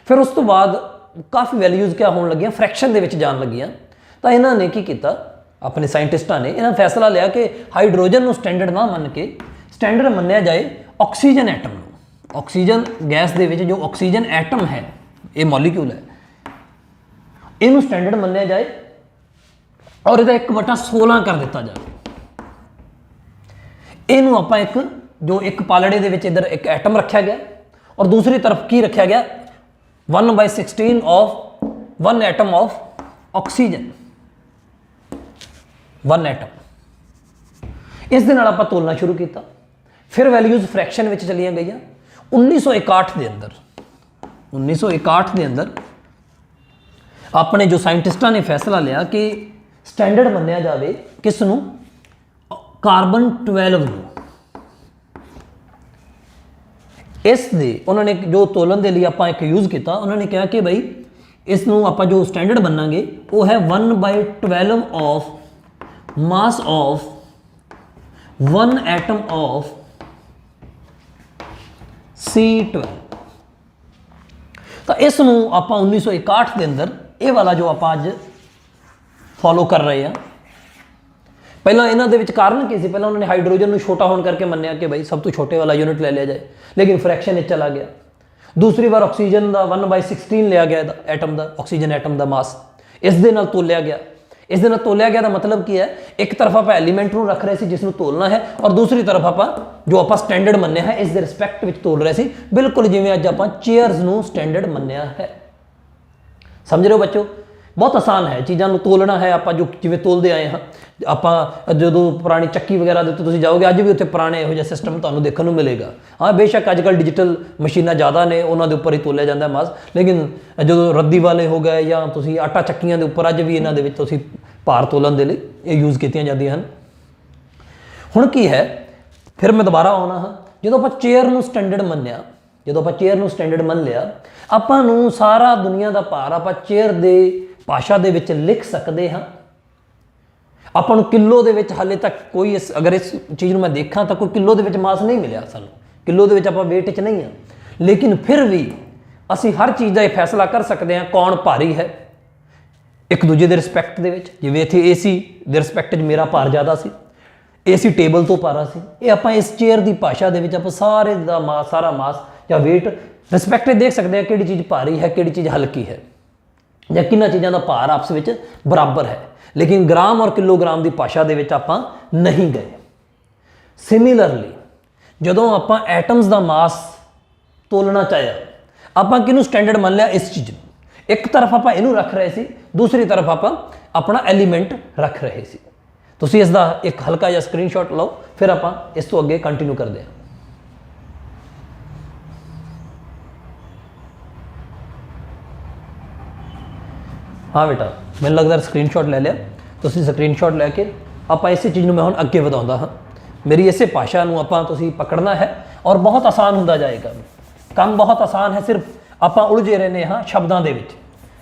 ਫਿਰ ਉਸ ਤੋਂ ਬਾਅਦ ਕਾਫੀ ਵੈਲਿਊਜ਼ ਕਿਆ ਹੋਣ ਲੱਗੀਆਂ, ਫ੍ਰੈਕਸ਼ਨ ਦੇ ਵਿੱਚ ਜਾਣ ਲੱਗੀਆਂ। ਤਾਂ ਇਹਨਾਂ ਨੇ ਕੀ ਕੀਤਾ, ਆਪਣੇ ਸਾਇੰਟਿਸਟਾਂ ਨੇ ਇਹਨਾਂ ਫੈਸਲਾ ਲਿਆ ਕਿ ਹਾਈਡਰੋਜਨ ਨੂੰ ਸਟੈਂਡਰਡ ਨਾ ਮੰਨ ਕੇ ਸਟੈਂਡਰਡ ਮੰਨਿਆ ਜਾਏ ਆਕਸੀਜਨ ਐਟਮ ਨੂੰ। ਆਕਸੀਜਨ ਗੈਸ ਦੇ ਵਿੱਚ ਜੋ ਆਕਸੀਜਨ ਐਟਮ ਹੈ, ਇਹ ਮੋਲੀਕਿਊਲ ਹੈ, ਇਹਨੂੰ ਸਟੈਂਡਰਡ ਮੰਨਿਆ ਜਾਏ ਔਰ ਇਹਦਾ 1/16 ਕਰ ਦਿੱਤਾ ਜਾਵੇ। ਇਹਨੂੰ ਆਪਾਂ ਇੱਕ ਜੋ ਇੱਕ ਪਾਲੜੇ ਦੇ ਵਿੱਚ ਇੱਧਰ ਇੱਕ ਐਟਮ ਰੱਖਿਆ ਗਿਆ ਔਰ ਦੂਸਰੀ ਤਰਫ ਕੀ ਰੱਖਿਆ ਗਿਆ, 1/16 of 1 atom of oxygen, 1 atom. ਇਸ ਦੇ ਨਾਲ ਆਪਾਂ ਤੋਲਣਾ ਸ਼ੁਰੂ ਕੀਤਾ। ਫਿਰ ਵੈਲਿਊਜ਼ ਫ੍ਰੈਕਸ਼ਨ ਵਿੱਚ ਚਲੀਆਂ ਗਈਆਂ। 1961 ਦੇ ਅੰਦਰ 1961 ਦੇ ਅੰਦਰ ਆਪਣੇ ਜੋ ਸਾਇੰਟਿਸਟਾਂ ਨੇ ਫੈਸਲਾ ਲਿਆ ਕਿ ਸਟੈਂਡਰਡ ਮੰਨਿਆ ਜਾਵੇ ਕਿਸ ਨੂੰ, ਕਾਰਬਨ 12 ਨੂੰ। ਇਸ ਦੇ ਉਹਨਾਂ ਨੇ ਜੋ ਤੋਲਣ ਦੇ ਲਈ ਆਪਾਂ ਇੱਕ ਯੂਜ਼ ਕੀਤਾ, ਉਹਨਾਂ ਨੇ ਕਿਹਾ ਕਿ ਬਈ ਇਸ ਨੂੰ ਆਪਾਂ ਜੋ ਸਟੈਂਡਰਡ ਮੰਨਾਂਗੇ ਉਹ ਹੈ 1/12 of mass of 1 atom of C12। ਤਾਂ ਇਸ ਨੂੰ ਆਪਾਂ 1961 ਦੇ ਅੰਦਰ ਇਹ ਵਾਲਾ ਜੋ ਆਪਾਂ ਅੱਜ ਫੋਲੋ ਕਰ ਰਹੇ ਹਾਂ। ਪਹਿਲਾਂ ਇਹਨਾਂ ਦੇ ਵਿੱਚ ਕਾਰਨ ਕੀ ਸੀ, ਪਹਿਲਾਂ ਉਹਨਾਂ ਨੇ ਹਾਈਡਰੋਜਨ ਨੂੰ ਛੋਟਾ ਹੋਣ ਕਰਕੇ ਮੰਨਿਆ ਕਿ ਭਾਈ ਸਭ ਤੋਂ ਛੋਟੇ ਵਾਲਾ ਯੂਨਿਟ ਲੈ ਲਿਆ ਜਾਏ, ਲੇਕਿਨ ਫ੍ਰੈਕਸ਼ਨ ਵਿੱਚ ਚਲਾ ਗਿਆ। ਦੂਸਰੀ ਵਾਰ ਆਕਸੀਜਨ ਦਾ 1/16 ਲਿਆ ਗਿਆ, ਇਹਦਾ ਐਟਮ ਦਾ, ਆਕਸੀਜਨ ਐਟਮ ਦਾ ਮਾਸ ਇਸ ਦੇ ਨਾਲ ਤੋਲਿਆ ਗਿਆ। ਇਸ ਦੇ ਨਾਲ ਤੋਲਿਆ ਗਿਆ ਦਾ ਮਤਲਬ ਕੀ ਹੈ, ਇੱਕ ਤਰਫ ਆਪਾਂ ਐਲੀਮੈਂਟ ਨੂੰ ਰੱਖ ਰਹੇ ਸੀ ਜਿਸ ਨੂੰ ਤੋਲਣਾ ਹੈ ਔਰ ਦੂਸਰੀ ਤਰਫ ਆਪਾਂ ਜੋ ਆਪਾਂ ਸਟੈਂਡਰਡ ਮੰਨਿਆ ਹੈ ਇਸ ਦੇ ਰਿਸਪੈਕਟ ਵਿੱਚ ਤੋਲ ਰਹੇ ਸੀ, ਬਿਲਕੁਲ ਜਿਵੇਂ ਅੱਜ ਆਪਾਂ ਚੇਅਰਸ ਨੂੰ ਸਟੈਂਡਰਡ ਮੰਨਿਆ ਹੈ। ਸਮਝ ਰਹੇ ਹੋ ਬੱਚੋ, ਬਹੁਤ ਆਸਾਨ ਹੈ ਚੀਜ਼ਾਂ ਨੂੰ ਤੋਲਣਾ ਹੈ। ਆਪਾਂ ਜੋ ਜਿਵੇਂ ਤੋਲਦੇ ਆਏ ਹਾਂ, ਆਪਾਂ ਜਦੋਂ ਪੁਰਾਣੀ ਚੱਕੀ ਵਗੈਰਾ ਦੇ ਉੱਤੇ ਤੁਸੀਂ ਜਾਓਗੇ, ਅੱਜ ਵੀ ਉੱਥੇ ਪੁਰਾਣੇ ਇਹੋ ਜਿਹਾ ਸਿਸਟਮ ਤੁਹਾਨੂੰ ਦੇਖਣ ਨੂੰ ਮਿਲੇਗਾ। ਹਾਂ ਬੇਸ਼ੱਕ ਅੱਜ ਕੱਲ੍ਹ ਡਿਜੀਟਲ ਮਸ਼ੀਨਾਂ ਜ਼ਿਆਦਾ ਨੇ, ਉਹਨਾਂ ਦੇ ਉੱਪਰ ਹੀ ਤੋਲਿਆ ਜਾਂਦਾ ਮਾਸ, ਲੇਕਿਨ ਜਦੋਂ ਰੱਦੀ ਵਾਲੇ ਹੋ ਗਏ ਜਾਂ ਤੁਸੀਂ ਆਟਾ ਚੱਕੀਆਂ ਦੇ ਉੱਪਰ, ਅੱਜ ਵੀ ਇਹਨਾਂ ਦੇ ਵਿੱਚ ਤੁਸੀਂ ਭਾਰ ਤੋਲਣ ਦੇ ਲਈ ਇਹ ਯੂਜ਼ ਕੀਤੀਆਂ ਜਾਂਦੀਆਂ ਹਨ। ਹੁਣ ਕੀ ਹੈ, ਫਿਰ ਮੈਂ ਦੁਬਾਰਾ ਆਉਣਾ ਹਾਂ, ਜਦੋਂ ਆਪਾਂ ਚੇਅਰ ਨੂੰ ਸਟੈਂਡਰਡ ਮੰਨਿਆ, ਜਦੋਂ ਆਪਾਂ ਚੇਅਰ ਨੂੰ ਸਟੈਂਡਰਡ ਮੰਨ ਲਿਆ, ਆਪਾਂ ਨੂੰ ਸਾਰਾ ਦੁਨੀਆ ਦਾ ਭਾਰ ਆਪਾਂ ਚੇਅਰ ਦੇ ਭਾਸ਼ਾ ਦੇ ਵਿੱਚ ਲਿਖ ਸਕਦੇ ਹਾਂ। ਆਪਾਂ ਨੂੰ ਕਿਲੋ ਦੇ ਵਿੱਚ ਹਾਲੇ ਤੱਕ ਕੋਈ ਅਗਰ ਇਸ ਚੀਜ਼ ਨੂੰ ਮੈਂ ਦੇਖਾਂ ਤਾਂ ਕੋਈ ਕਿਲੋ ਦੇ ਵਿੱਚ ਮਾਸ ਨਹੀਂ ਮਿਲਿਆ ਸਾਨੂੰ, ਕਿਲੋ ਦੇ ਵਿੱਚ ਆਪਾਂ ਵੇਟ 'ਚ ਨਹੀਂ ਹਾਂ, ਲੇਕਿਨ ਫਿਰ ਵੀ ਅਸੀਂ ਹਰ ਚੀਜ਼ ਦਾ ਇਹ ਫੈਸਲਾ ਕਰ ਸਕਦੇ ਹਾਂ ਕੌਣ ਭਾਰੀ ਹੈ ਇੱਕ ਦੂਜੇ ਦੇ ਰਿਸਪੈਕਟ ਦੇ ਵਿੱਚ। ਜਿਵੇਂ ਇੱਥੇ AC ਦੇ ਰਿਸਪੈਕਟ 'ਚ ਮੇਰਾ ਭਾਰ ਜ਼ਿਆਦਾ ਸੀ, AC ਟੇਬਲ ਤੋਂ ਭਾਰਾ ਸੀ। ਇਹ ਆਪਾਂ ਇਸ ਚੇਅਰ ਦੀ ਭਾਸ਼ਾ ਦੇ ਵਿੱਚ ਆਪਾਂ ਸਾਰੇ ਦਾ ਮਾਸ, ਸਾਰਾ ਮਾਸ ਜਾਂ ਵੇਟ ਰਿਸਪੈਕਟ ਦੇਖ ਸਕਦੇ ਹਾਂ, ਕਿਹੜੀ ਚੀਜ਼ ਭਾਰੀ ਹੈ, ਕਿਹੜੀ ਚੀਜ਼ ਹਲਕੀ ਹੈ, ਜਾਂ ਕਿੰਨਾ ਚੀਜ਼ਾਂ ਦਾ ਭਾਰ ਆਪਸ ਵਿੱਚ ਬਰਾਬਰ ਹੈ। ਲੇਕਿਨ ਗ੍ਰਾਮ ਔਰ ਕਿਲੋਗ੍ਰਾਮ ਦੀ ਭਾਸ਼ਾ ਦੇ ਵਿੱਚ ਆਪਾਂ ਨਹੀਂ ਗਏ। ਸਿਮਿਲਰਲੀ ਜਦੋਂ ਆਪਾਂ ਐਟਮਸ ਦਾ ਮਾਸ ਤੋਲਣਾ ਚਾਹਿਆ, ਆਪਾਂ ਕਿਹਨੂੰ ਸਟੈਂਡਰਡ ਮੰਨ ਲਿਆ, ਇਸ ਚੀਜ਼ ਨੂੰ। ਇੱਕ ਤਰਫ ਆਪਾਂ ਇਹਨੂੰ ਰੱਖ ਰਹੇ ਸੀ, ਦੂਸਰੀ ਤਰਫ ਆਪਾਂ ਆਪਣਾ ਐਲੀਮੈਂਟ ਰੱਖ ਰਹੇ ਸੀ। ਤੁਸੀਂ ਇਸ ਦਾ ਇੱਕ ਹਲਕਾ ਜਿਹਾ ਸਕਰੀਨਸ਼ਾਟ ਲਓ, ਫਿਰ ਆਪਾਂ ਇਸ ਤੋਂ ਅੱਗੇ ਕੰਟੀਨਿਊ ਕਰਦੇ ਹਾਂ। ਹਾਂ ਬੇਟਾ, ਮੈਨੂੰ ਲੱਗਦਾ ਸਕਰੀਨਸ਼ਾਟ ਲੈ ਲਿਆ ਤੁਸੀਂ। ਸਕਰੀਨਸ਼ਾਟ ਲੈ ਕੇ ਆਪਾਂ ਇਸੇ ਚੀਜ਼ ਨੂੰ ਮੈਂ ਹੁਣ ਅੱਗੇ ਵਧਾਉਂਦਾ ਹਾਂ। ਮੇਰੀ ਇਸੇ ਭਾਸ਼ਾ ਨੂੰ ਆਪਾਂ ਤੁਸੀਂ ਪਕੜਨਾ ਹੈ ਔਰ ਬਹੁਤ ਆਸਾਨ ਹੁੰਦਾ ਜਾਏਗਾ ਕੰਮ, ਬਹੁਤ ਆਸਾਨ ਹੈ। ਸਿਰਫ ਆਪਾਂ ਉਲਝੇ ਰਹਿੰਦੇ ਹਾਂ ਸ਼ਬਦਾਂ ਦੇ ਵਿੱਚ।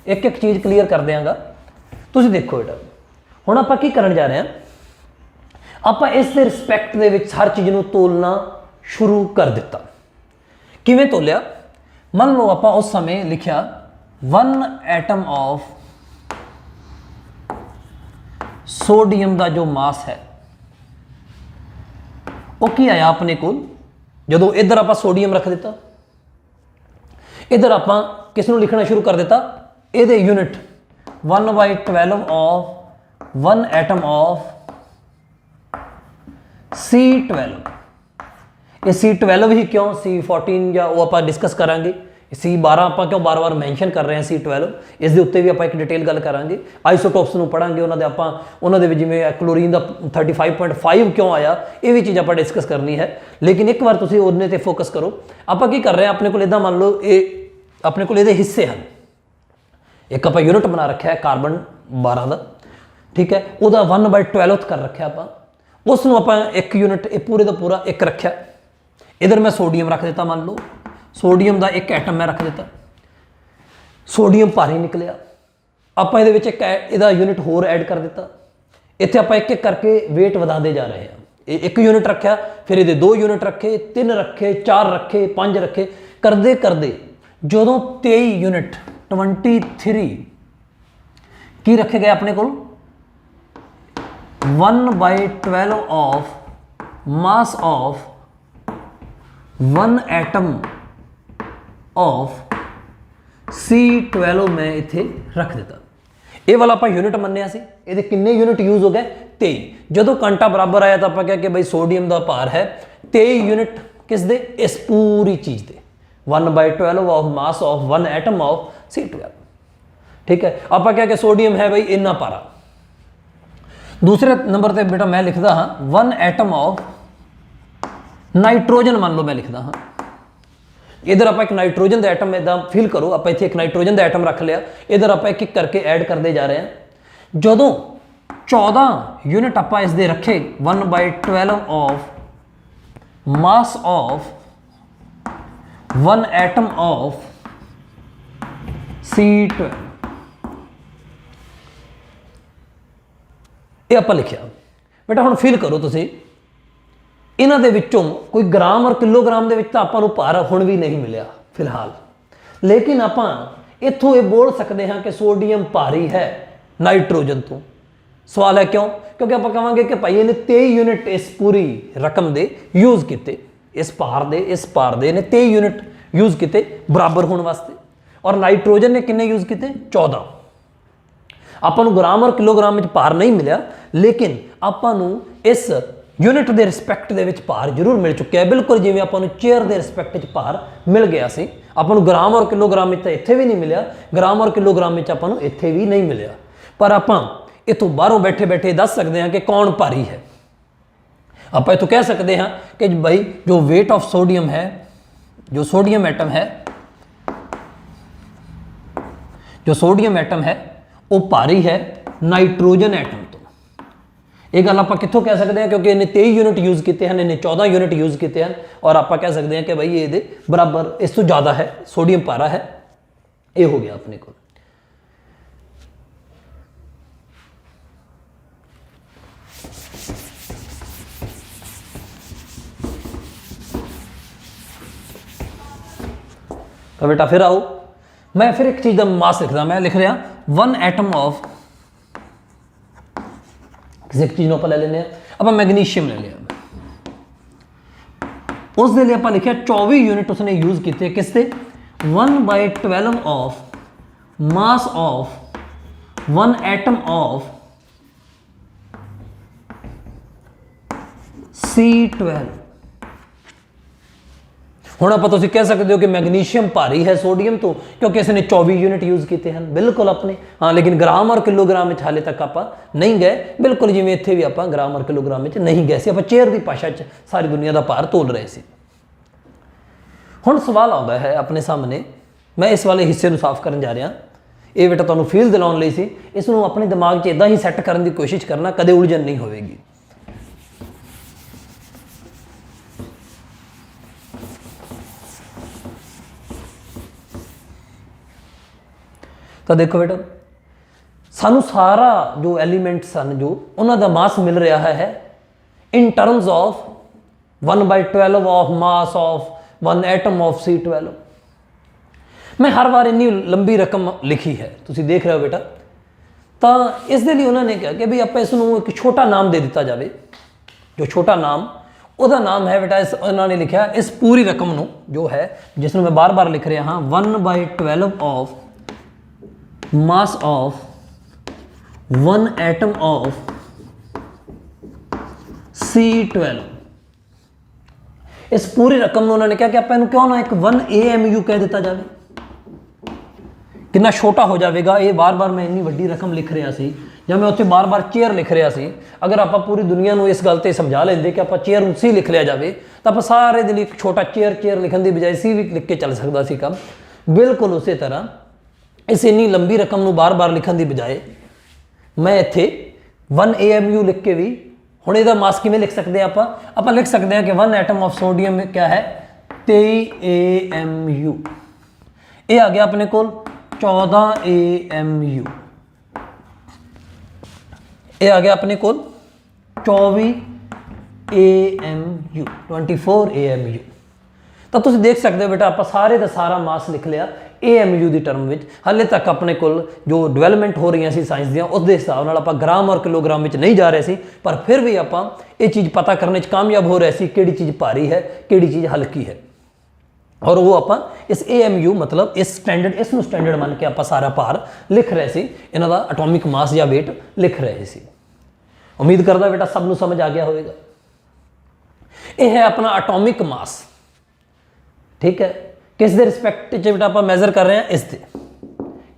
ਇੱਕ ਇੱਕ ਚੀਜ਼ ਕਲੀਅਰ ਕਰ ਦਿਆਂਗਾ। ਤੁਸੀਂ ਦੇਖੋ ਬੇਟਾ, ਹੁਣ ਆਪਾਂ ਕੀ ਕਰਨ ਜਾ ਰਹੇ ਹਾਂ, ਆਪਾਂ ਇਸ ਦੇ ਰਿਸਪੈਕਟ ਦੇ ਵਿੱਚ ਹਰ ਚੀਜ਼ ਨੂੰ ਤੋਲਣਾ ਸ਼ੁਰੂ ਕਰ ਦਿੱਤਾ। ਕਿਵੇਂ ਤੋਲਿਆ, ਮੰਨ ਲਓ ਆਪਾਂ ਉਸ ਸਮੇਂ ਲਿਖਿਆ 1 ਐਟਮ ਆਫ ਸੋਡੀਅਮ ਦਾ ਜੋ ਮਾਸ ਹੈ ਉਹ ਕੀ ਆਇਆ ਆਪਣੇ ਕੋਲ, ਜਦੋਂ ਇੱਧਰ ਆਪਾਂ ਸੋਡੀਅਮ ਰੱਖ ਦਿੱਤਾ, ਇੱਧਰ ਆਪਾਂ ਕਿਸ ਨੂੰ ਲਿਖਣਾ ਸ਼ੁਰੂ ਕਰ ਦਿੱਤਾ, ਇਹਦੇ unit 1/12 of 1 atom of C12। ਇਹ C12 ਹੀ ਕਿਉਂ, C14 ਜਾਂ ਉਹ ਆਪਾਂ ਡਿਸਕਸ ਕਰਾਂਗੇ। C12 ਆਪਾਂ ਕਿਉਂ ਬਾਰ-ਬਾਰ ਮੈਂਸ਼ਨ ਕਰ ਰਹੇ ਹਾਂ, C12 ਇਸ ਦੇ ਉੱਤੇ ਵੀ ਆਪਾਂ ਇੱਕ ਡਿਟੇਲ ਗੱਲ ਕਰਾਂਗੇ। ਆਈਸੋਟੋਪਸ ਨੂੰ ਪੜਾਂਗੇ, ਉਹਨਾਂ ਦੇ ਆਪਾਂ ਉਹਨਾਂ ਦੇ ਵਿੱਚ ਜਿਵੇਂ ਕਲੋਰੀਨ ਦਾ 35.5 ਕਿਉਂ ਆਇਆ, ਇਹ ਵੀ ਚੀਜ਼ ਆਪਾਂ ਡਿਸਕਸ ਕਰਨੀ ਹੈ। ਲੇਕਿਨ ਇੱਕ ਵਾਰ ਤੁਸੀਂ ਉਹਨੇ ਤੇ ਫੋਕਸ ਕਰੋ। ਆਪਾਂ ਕੀ ਕਰ ਰਹੇ ਹਾਂ, ਆਪਣੇ ਕੋਲ ਇੱਦਾਂ ਮੰਨ ਲਓ ਇਹ ਆਪਣੇ ਕੋਲ ਇਹਦੇ ਹਿੱਸੇ ਹਨ। ਇੱਕ ਆਪਾਂ ਯੂਨਿਟ ਬਣਾ ਰੱਖਿਆ ਹੈ ਕਾਰਬਨ 12 ਦਾ, ਠੀਕ ਹੈ, ਉਹਦਾ 1/12 ਕਰ ਰੱਖਿਆ ਆਪਾਂ, ਉਸ ਨੂੰ ਆਪਾਂ ਇੱਕ ਯੂਨਿਟ ਇਹ ਪੂਰੇ ਦਾ ਪੂਰਾ ਇੱਕ ਰੱਖਿਆ। ਇਧਰ ਮੈਂ ਸੋਡੀਅਮ ਰੱਖ ਦਿੱਤਾ, ਮੰਨ ਲਓ ਸੋਡੀਅਮ ਦਾ ਇੱਕ ਐਟਮ ਮੈਂ ਰੱਖ ਦਿੱਤਾ, ਸੋਡੀਅਮ ਭਾਰੀ ਨਿਕਲਿਆ। ਆਪਾਂ ਇਹਦੇ ਵਿੱਚ ਇੱਕ ਇਹਦਾ ਯੂਨਿਟ ਹੋਰ ਐਡ ਕਰ ਦਿੱਤਾ। ਇੱਥੇ ਆਪਾਂ ਇੱਕ ਇੱਕ ਕਰਕੇ weight ਵਧਾਉਂਦੇ ਜਾ ਰਹੇ ਹਾਂ। ਇਹ ਇੱਕ ਯੂਨਿਟ ਰੱਖਿਆ, ਫਿਰ ਇਹਦੇ 2 ਯੂਨਿਟ ਰੱਖੇ, 3 ਰੱਖੇ, 4 ਰੱਖੇ, 5 ਰੱਖੇ, ਕਰਦੇ ਕਰਦੇ ਜਦੋਂ 23 ਯੂਨਿਟ 23 ਕੀ ਰੱਖੇ ਗਏ ਆਪਣੇ ਕੋਲ, 1/12 of mass of 1 atom of C12 ਮੈਂ ਇੱਥੇ ਰੱਖ ਦਿੱਤਾ। ਇਹ ਵਾਲਾ ਆਪਾਂ ਯੂਨਿਟ ਮੰਨਿਆ ਸੀ, ਇਹਦੇ ਕਿੰਨੇ ਯੂਨਿਟ ਯੂਜ਼ ਹੋ ਗਏ, 23। ਜਦੋਂ ਘੰਟਾ ਬਰਾਬਰ ਆਇਆ ਤਾਂ ਆਪਾਂ ਕਿਹਾ ਕਿ ਬਈ ਸੋਡੀਅਮ ਦਾ ਭਾਰ ਹੈ 23 ਯੂਨਿਟ, ਕਿਸ ਦੇ, ਇਸ ਪੂਰੀ ਚੀਜ਼ ਦੇ 1/12 of mass of 1 atom of C12, ਠੀਕ ਹੈ। ਆਪਾਂ ਕਿਹਾ ਕਿ ਸੋਡੀਅਮ ਹੈ ਬਈ ਇੰਨਾ ਭਾਰਾ। दूसरे नंबर पे बेटा मैं लिखता हाँ 1 एटम ऑफ नाइट्रोजन, मान लो मैं लिखता हाँ, इधर आप एक नाइट्रोजन का एटम इदा फील करो, आप इतने एक नाइट्रोजन का एटम रख लिया, इधर आप एक एक करके ऐड करते जा रहे हैं। जो 14 यूनिट आप इस दे रखे 1/12 of mass of 1 atom of C12, ਇਹ ਆਪਾਂ ਲਿਖਿਆ। ਬੇਟਾ ਹੁਣ ਫੀਲ ਕਰੋ ਤੁਸੀਂ, ਇਹਨਾਂ ਦੇ ਵਿੱਚੋਂ ਕੋਈ ਗ੍ਰਾਮ ਔਰ ਕਿਲੋਗ੍ਰਾਮ ਦੇ ਵਿੱਚ ਤਾਂ ਆਪਾਂ ਨੂੰ ਭਾਰ ਹੁਣ ਵੀ ਨਹੀਂ ਮਿਲਿਆ ਫਿਲਹਾਲ, ਲੇਕਿਨ ਆਪਾਂ ਇੱਥੋਂ ਇਹ ਬੋਲ ਸਕਦੇ ਹਾਂ ਕਿ ਸੋਡੀਅਮ ਭਾਰੀ ਹੈ ਨਾਈਟ੍ਰੋਜਨ ਤੋਂ। ਸਵਾਲ ਹੈ ਕਿਉਂ, ਕਿਉਂਕਿ ਆਪਾਂ ਕਹਾਂਗੇ ਕਿ ਭਾਈ ਇਹਨੇ 23 ਯੂਨਿਟ ਇਸ ਪੂਰੀ ਰਕਮ ਦੇ ਯੂਜ਼ ਕੀਤੇ, ਇਸ ਭਾਰ ਦੇ ਇਹਨੇ 23 ਯੂਨਿਟ ਯੂਜ਼ ਕੀਤੇ ਬਰਾਬਰ ਹੋਣ ਵਾਸਤੇ, ਔਰ ਨਾਈਟ੍ਰੋਜਨ ਨੇ ਕਿੰਨੇ ਯੂਜ਼ ਕੀਤੇ, 14। ਆਪਾਂ ਨੂੰ ਗ੍ਰਾਮ ਔਰ ਕਿਲੋਗ੍ਰਾਮ ਵਿੱਚ ਭਾਰ ਨਹੀਂ ਮਿਲਿਆ, ਲੇਕਿਨ ਆਪਾਂ ਨੂੰ ਇਸ ਯੂਨਿਟ ਦੇ ਰਿਸਪੈਕਟ ਦੇ ਵਿੱਚ ਭਾਰ ਜ਼ਰੂਰ ਮਿਲ ਚੁੱਕਿਆ ਹੈ, ਬਿਲਕੁਲ ਜਿਵੇਂ ਆਪਾਂ ਨੂੰ ਚੇਅਰ ਦੇ ਰਿਸਪੈਕਟ ਵਿੱਚ ਭਾਰ ਮਿਲ ਗਿਆ ਸੀ। ਆਪਾਂ ਨੂੰ ਗ੍ਰਾਮ ਔਰ ਕਿਲੋਗ੍ਰਾਮ ਵਿੱਚ ਤਾਂ ਇੱਥੇ ਵੀ ਨਹੀਂ ਮਿਲਿਆ, ਗ੍ਰਾਮ ਔਰ ਕਿਲੋਗ੍ਰਾਮ ਵਿੱਚ ਆਪਾਂ ਨੂੰ ਇੱਥੇ ਵੀ ਨਹੀਂ ਮਿਲਿਆ, ਪਰ ਆਪਾਂ ਇਥੋਂ ਬਾਹਰੋਂ ਬੈਠੇ ਬੈਠੇ ਦੱਸ ਸਕਦੇ ਹਾਂ ਕਿ ਕੌਣ ਭਾਰੀ ਹੈ। ਆਪਾਂ ਇਥੋਂ ਕਹਿ ਸਕਦੇ ਹਾਂ ਕਿ ਭਾਈ ਜੋ weight ऑफ सोडियम है, जो सोडियम एटम है, जो सोडियम एटम है वो भारी है नाइट्रोजन एटम तो। ये गल आप कितों कह सकते हैं, क्योंकि इन्हें 23 यूनिट यूज़ किए हैं, इन्हें 14 यूनिट यूज़ किए हैं, और आप कह सकते हैं कि भाई ये बराबर इस तो ज़्यादा है, सोडियम पारा है। ये हो गया अपने को। तो बेटा फिर आओ, मैं फिर एक चीज़ का मास लिखता, मैं लिख रहा 1 एटम ऑफ किसी एक चीज़ आप ले लें, आप मैगनीशियम ले लिया, उस दे लिए आप लिखा 24 यूनिट उसने यूज़ किए किससे, 1/12 of mass of 1 atom of C12। ਹੁਣ ਆਪਾਂ ਤੁਸੀਂ ਕਹਿ ਸਕਦੇ ਹੋ ਕਿ ਮੈਗਨੀਸ਼ੀਅਮ ਭਾਰੀ ਹੈ ਸੋਡੀਅਮ ਤੋਂ, ਕਿਉਂਕਿ ਇਸ ਨੇ 24 ਯੂਨਿਟ ਯੂਜ਼ ਕੀਤੇ ਹਨ, ਬਿਲਕੁਲ ਆਪਣੇ ਹਾਂ, ਲੇਕਿਨ ਗ੍ਰਾਮ ਔਰ ਕਿਲੋਗ੍ਰਾਮ ਵਿੱਚ ਹਾਲੇ ਤੱਕ ਆਪਾਂ ਨਹੀਂ ਗਏ, ਬਿਲਕੁਲ ਜਿਵੇਂ ਇੱਥੇ ਵੀ ਆਪਾਂ ਗ੍ਰਾਮ ਔਰ ਕਿਲੋਗ੍ਰਾਮ ਵਿੱਚ ਨਹੀਂ ਗਏ ਸੀ, ਆਪਾਂ ਚੇਅਰ ਦੀ ਭਾਸ਼ਾ 'ਚ ਸਾਰੀ ਦੁਨੀਆ ਦਾ ਭਾਰ ਤੋਲ ਰਹੇ ਸੀ। ਹੁਣ ਸਵਾਲ ਆਉਂਦਾ ਹੈ ਆਪਣੇ ਸਾਹਮਣੇ, ਮੈਂ ਇਸ ਵਾਲੇ ਹਿੱਸੇ ਨੂੰ ਸਾਫ਼ ਕਰਨ ਜਾ ਰਿਹਾ, ਇਹ ਬੇਟਾ ਤੁਹਾਨੂੰ ਫੀਲ ਦਿਲਾਉਣ ਲਈ ਸੀ, ਇਸ ਨੂੰ ਆਪਣੇ ਦਿਮਾਗ 'ਚ ਇਦਾਂ ਹੀ ਸੈੱਟ ਕਰਨ ਦੀ ਕੋਸ਼ਿਸ਼ ਕਰਨਾ, ਕਦੇ ਉਲਝਣ ਨਹੀਂ ਹੋਵੇਗੀ। तो देखो बेटा, सानू सारा जो एलिमेंट्स सन जो उन्होंने मास मिल रहा है in terms of 1/12 of mass of 1 atom of C12। मैं हर बार इन्नी लंबी रकम लिखी है, तुसी देख रहे हो बेटा, तो इस दे लिए उन्होंने कहा कि भाई आप इसनों एक छोटा नाम दे दिता जाए, जो छोटा नाम ਉਹਦਾ ਨਾਮ ਹੈ ਬੇਟਾ, ਇਸ ਉਹਨਾਂ ਨੇ ਲਿਖਿਆ ਇਸ ਪੂਰੀ ਰਕਮ ਨੂੰ ਜੋ ਹੈ, ਜਿਸ ਨੂੰ ਮੈਂ ਬਾਰ-ਬਾਰ ਲਿਖ ਰਿਹਾ ਹਾਂ, 1/12 of mass of 1 atom of C12। ਇਸ ਪੂਰੀ ਰਕਮ ਨੂੰ ਉਹਨਾਂ ਨੇ ਕਿਹਾ ਕਿ ਆਪਾਂ ਇਹਨੂੰ ਕਿਉਂ ਨਾ ਇੱਕ 1 AMU ਕਹਿ ਦਿੱਤਾ ਜਾਵੇ, ਕਿੰਨਾ ਛੋਟਾ ਹੋ ਜਾਵੇਗਾ ਇਹ। ਬਾਰ-ਬਾਰ ਮੈਂ ਇੰਨੀ ਵੱਡੀ ਰਕਮ ਲਿਖ ਰਿਹਾ ਸੀ ਜਾਂ ਮੈਂ ਉੱਥੇ ਬਾਰ-ਬਾਰ ਚੇਅਰ ਲਿਖ ਰਿਹਾ ਸੀ, ਅਗਰ ਆਪਾਂ ਪੂਰੀ ਦੁਨੀਆ ਨੂੰ ਇਸ ਗੱਲ ਤੇ ਸਮਝਾ ਲੈਂਦੇ ਕਿ ਆਪਾਂ ਚੇਅਰ ਨੂੰ ਸੀ ਲਿਖ ਲਿਆ ਜਾਵੇ ਤਾਂ ਆਪਾਂ ਸਾਰੇ ਦੇ ਲਈ ਇੱਕ ਛੋਟਾ ਚੇਅਰ ਲਿਖਣ ਦੀ ਬਜਾਏ ਸੀ ਵੀ ਲਿਖ ਕੇ ਚੱਲ ਸਕਦਾ ਸੀ ਕੰਮ। ਬਿਲਕੁਲ ਉਸੇ ਤਰ੍ਹਾਂ ਇਸ ਇੰਨੀ ਲੰਬੀ ਰਕਮ ਨੂੰ ਬਾਰ-ਬਾਰ ਲਿਖਣ ਦੀ ਬਜਾਏ ਮੈਂ ਇੱਥੇ 1 AMU ਲਿਖ ਕੇ ਵੀ, ਹੁਣ ਇਹਦਾ ਮਾਸ ਕਿਵੇਂ ਲਿਖ ਸਕਦੇ ਆ ਆਪਾਂ ਲਿਖ ਸਕਦੇ ਹਾਂ ਕਿ 1 ਐਟਮ ਆਫ ਸੋਡੀਅਮ ਕਿਆ ਹੈ 23 AMU। ਇਹ ਆ ਗਿਆ ਆਪਣੇ ਕੋਲ 14 AMU। ਇਹ ਆ ਗਿਆ ਆਪਣੇ ਕੋਲ 24 AMU, 24 AMU। ਤਾਂ ਤੁਸੀਂ ਦੇਖ ਸਕਦੇ ਹੋ ਬੇਟਾ ਆਪਾਂ ਸਾਰੇ ਦਾ ਸਾਰਾ ਮਾਸ ਲਿਖ ਲਿਆ AMU ਦੀ ਟਰਮ ਵਿੱਚ। ਹਾਲੇ ਤੱਕ ਆਪਣੇ ਕੋਲ ਜੋ ਡਿਵੈਲਪਮੈਂਟ ਹੋ ਰਹੀਆਂ ਸੀ ਸਾਇੰਸ ਦੀਆਂ, ਉਸ ਦੇ ਹਿਸਾਬ ਨਾਲ ਆਪਾਂ ਗ੍ਰਾਮ ਔਰ ਕਿਲੋਗ੍ਰਾਮ ਵਿੱਚ ਨਹੀਂ ਜਾ ਰਹੇ ਸੀ, ਪਰ ਫਿਰ ਵੀ ਆਪਾਂ ਇਹ ਚੀਜ਼ ਪਤਾ ਕਰਨ 'ਚ ਕਾਮਯਾਬ ਹੋ ਰਹੇ ਸੀ ਕਿਹੜੀ ਚੀਜ਼ ਭਾਰੀ ਹੈ, ਕਿਹੜੀ ਚੀਜ਼ ਹਲਕੀ ਹੈ। ਔਰ ਉਹ ਆਪਾਂ ਇਸ AMU ਮਤਲਬ ਇਸ ਨੂੰ ਸਟੈਂਡਰਡ ਮੰਨ ਕੇ ਆਪਾਂ ਸਾਰਾ ਭਾਰ ਲਿਖ ਰਹੇ ਸੀ, ਇਹਨਾਂ ਦਾ ਐਟੋਮਿਕ ਮਾਸ ਜਾਂ weight ਲਿਖ ਰਹੇ ਸੀ। ਉਮੀਦ ਕਰਦਾ ਬੇਟਾ ਸਭ ਨੂੰ ਸਮਝ ਆ ਗਿਆ ਹੋਵੇਗਾ। ਇਹ ਹੈ ਆਪਣਾ ਐਟੋਮਿਕ ਮਾਸ, ਠੀਕ ਹੈ। ਕਿਸ ਦੇ ਰਿਸਪੈਕਟ 'ਚ ਬੇਟਾ ਆਪਾਂ ਮੈਜ਼ਰ ਕਰ ਰਹੇ ਹਾਂ, ਇਸ ਦੇ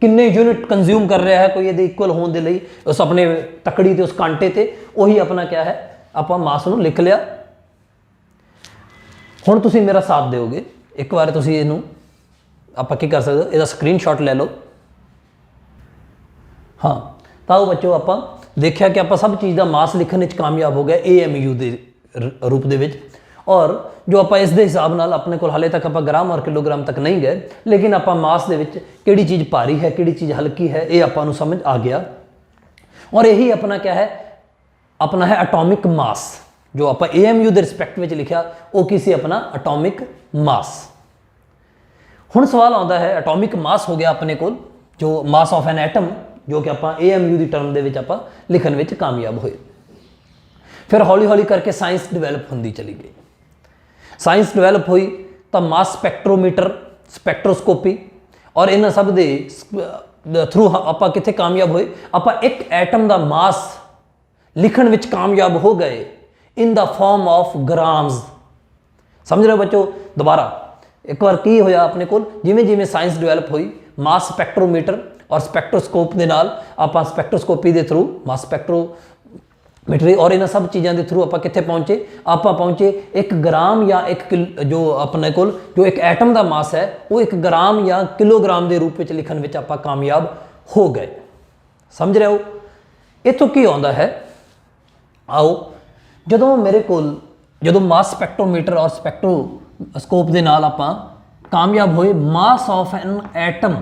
ਕਿੰਨੇ ਯੂਨਿਟ ਕੰਜ਼ਿਊਮ ਕਰ ਰਿਹਾ ਹੈ ਕੋਈ ਇਹਦੇ ਇਕੁਅਲ ਹੋਣ ਦੇ ਲਈ, ਉਸ ਆਪਣੇ ਤਕੜੀ ਤੇ ਉਸ ਕਾਂਟੇ ਤੇ, ਉਹੀ ਆਪਣਾ ਕਿਆ ਹੈ ਆਪਾਂ ਮਾਸ ਨੂੰ ਲਿਖ ਲਿਆ। ਹੁਣ ਤੁਸੀਂ ਮੇਰਾ ਸਾਥ ਦਿਓਗੇ, ਇੱਕ ਵਾਰ ਤੁਸੀਂ ਇਹਨੂੰ ਆਪਾਂ ਕੀ ਕਰ ਸਕਦੇ ਹੋ, ਇਹਦਾ ਸਕਰੀਨਸ਼ਾਟ ਲੈ ਲਓ। ਹਾਂ ਤਾਂ ਉਹ ਬੱਚੋ ਆਪਾਂ ਦੇਖਿਆ ਕਿ ਆਪਾਂ ਸਭ ਚੀਜ਼ ਦਾ ਮਾਸ ਲਿਖਣ ਵਿੱਚ ਕਾਮਯਾਬ ਹੋ ਗਏ AMU ਦੇ ਰੂਪ ਦੇ ਵਿੱਚ। ਔਰ ਜੋ ਆਪਾਂ ਇਸ ਦੇ ਹਿਸਾਬ ਨਾਲ ਆਪਣੇ ਕੋਲ ਹਾਲੇ ਤੱਕ ਆਪਾਂ ਗ੍ਰਾਮ ਔਰ ਕਿਲੋਗ੍ਰਾਮ ਤੱਕ ਨਹੀਂ ਗਏ, ਲੇਕਿਨ ਆਪਾਂ ਮਾਸ ਦੇ ਵਿੱਚ ਕਿਹੜੀ ਚੀਜ਼ ਭਾਰੀ ਹੈ, ਕਿਹੜੀ ਚੀਜ਼ ਹਲਕੀ ਹੈ, ਇਹ ਆਪਾਂ ਨੂੰ ਸਮਝ ਆ ਗਿਆ। ਔਰ ਇਹੀ ਆਪਣਾ ਕਿਆ ਹੈ, ਆਪਣਾ ਹੈ ਐਟੋਮਿਕ ਮਾਸ। ਜੋ ਆਪਾਂ AMU ਦੇ ਰਿਸਪੈਕਟ ਵਿੱਚ ਲਿਖਿਆ ਉਹ ਕੀ ਸੀ, ਆਪਣਾ ਐਟੋਮਿਕ ਮਾਸ। ਹੁਣ ਸਵਾਲ ਆਉਂਦਾ ਹੈ, ਐਟੋਮਿਕ ਮਾਸ ਹੋ ਗਿਆ ਆਪਣੇ ਕੋਲ ਜੋ ਮਾਸ ਆਫ ਐਨ ਐਟਮ, ਜੋ ਕਿ ਆਪਾਂ AMU ਦੀ ਟਰਮ ਦੇ ਵਿੱਚ ਆਪਾਂ ਲਿਖਣ ਵਿੱਚ ਕਾਮਯਾਬ ਹੋਏ। ਫਿਰ ਹੌਲੀ ਹੌਲੀ ਕਰਕੇ ਸਾਇੰਸ ਡਿਵੈਲਪ ਹੁੰਦੀ ਚਲੀ ਗਈ। ਸਾਇੰਸ ਡਿਵੈਲਪ ਹੋਈ ਤਾਂ ਮਾਸ ਸਪੈਕਟਰੋਮੀਟਰ, ਸਪੈਕਟਰੋਸਕੋਪੀ ਔਰ ਇਹਨਾਂ ਸਭ ਦੇ ਥਰੂ ਆਪਾਂ ਕਿੱਥੇ ਕਾਮਯਾਬ ਹੋਏ, ਆਪਾਂ ਇੱਕ ਐਟਮ ਦਾ ਮਾਸ ਲਿਖਣ ਵਿੱਚ ਕਾਮਯਾਬ ਹੋ ਗਏ ਇਨ ਦਾ ਫਾਰਮ ਆਫ ਗ੍ਰਾਮਸ। ਸਮਝ ਰਹੇ ਬੱਚੋ? ਦੁਬਾਰਾ ਇੱਕ ਵਾਰ ਕੀ ਹੋਇਆ ਆਪਣੇ ਕੋਲ, ਜਿਵੇਂ ਜਿਵੇਂ ਸਾਇੰਸ ਡਿਵੈਲਪ ਹੋਈ, ਮਾਸ ਸਪੈਕਟਰੋਮੀਟਰ ਔਰ ਸਪੈਕਟਰੋਸਕੋਪ ਦੇ ਨਾਲ ਆਪਾਂ ਸਪੈਕਟਰੋਸਕੋਪੀ ਦੇ ਥਰੂ ਮਾਸ ਸਪੈਕਟਰੋਮੀਟਰ ਔਰ ਇਹਨਾਂ ਸਭ ਚੀਜ਼ਾਂ ਦੇ ਥਰੂ ਆਪਾਂ ਕਿੱਥੇ ਪਹੁੰਚੇ, ਆਪਾਂ ਪਹੁੰਚੇ 1 ਗ੍ਰਾਮ ਜਾਂ 1 ਜੋ ਆਪਣੇ ਕੋਲ ਜੋ ਇੱਕ ਐਟਮ ਦਾ ਮਾਸ ਹੈ ਉਹ 1 ਗ੍ਰਾਮ ਜਾਂ ਕਿਲੋਗ੍ਰਾਮ ਦੇ ਰੂਪ ਵਿੱਚ ਲਿਖਣ ਵਿੱਚ ਆਪਾਂ ਕਾਮਯਾਬ ਹੋ ਗਏ। ਸਮਝ ਰਹੇ ਹੋ? ਇੱਥੋਂ ਕੀ ਆਉਂਦਾ ਹੈ, ਆਓ ਜਦੋਂ ਮੇਰੇ ਕੋਲ ਜਦੋਂ ਮਾਸ ਸਪੈਕਟਰੋਮੀਟਰ ਔਰ ਸਪੈਕਟਰੋਸਕੋਪ ਦੇ ਨਾਲ ਆਪਾਂ ਕਾਮਯਾਬ ਹੋਏ, ਮਾਸ ਆਫ ਐਨ ਐਟਮ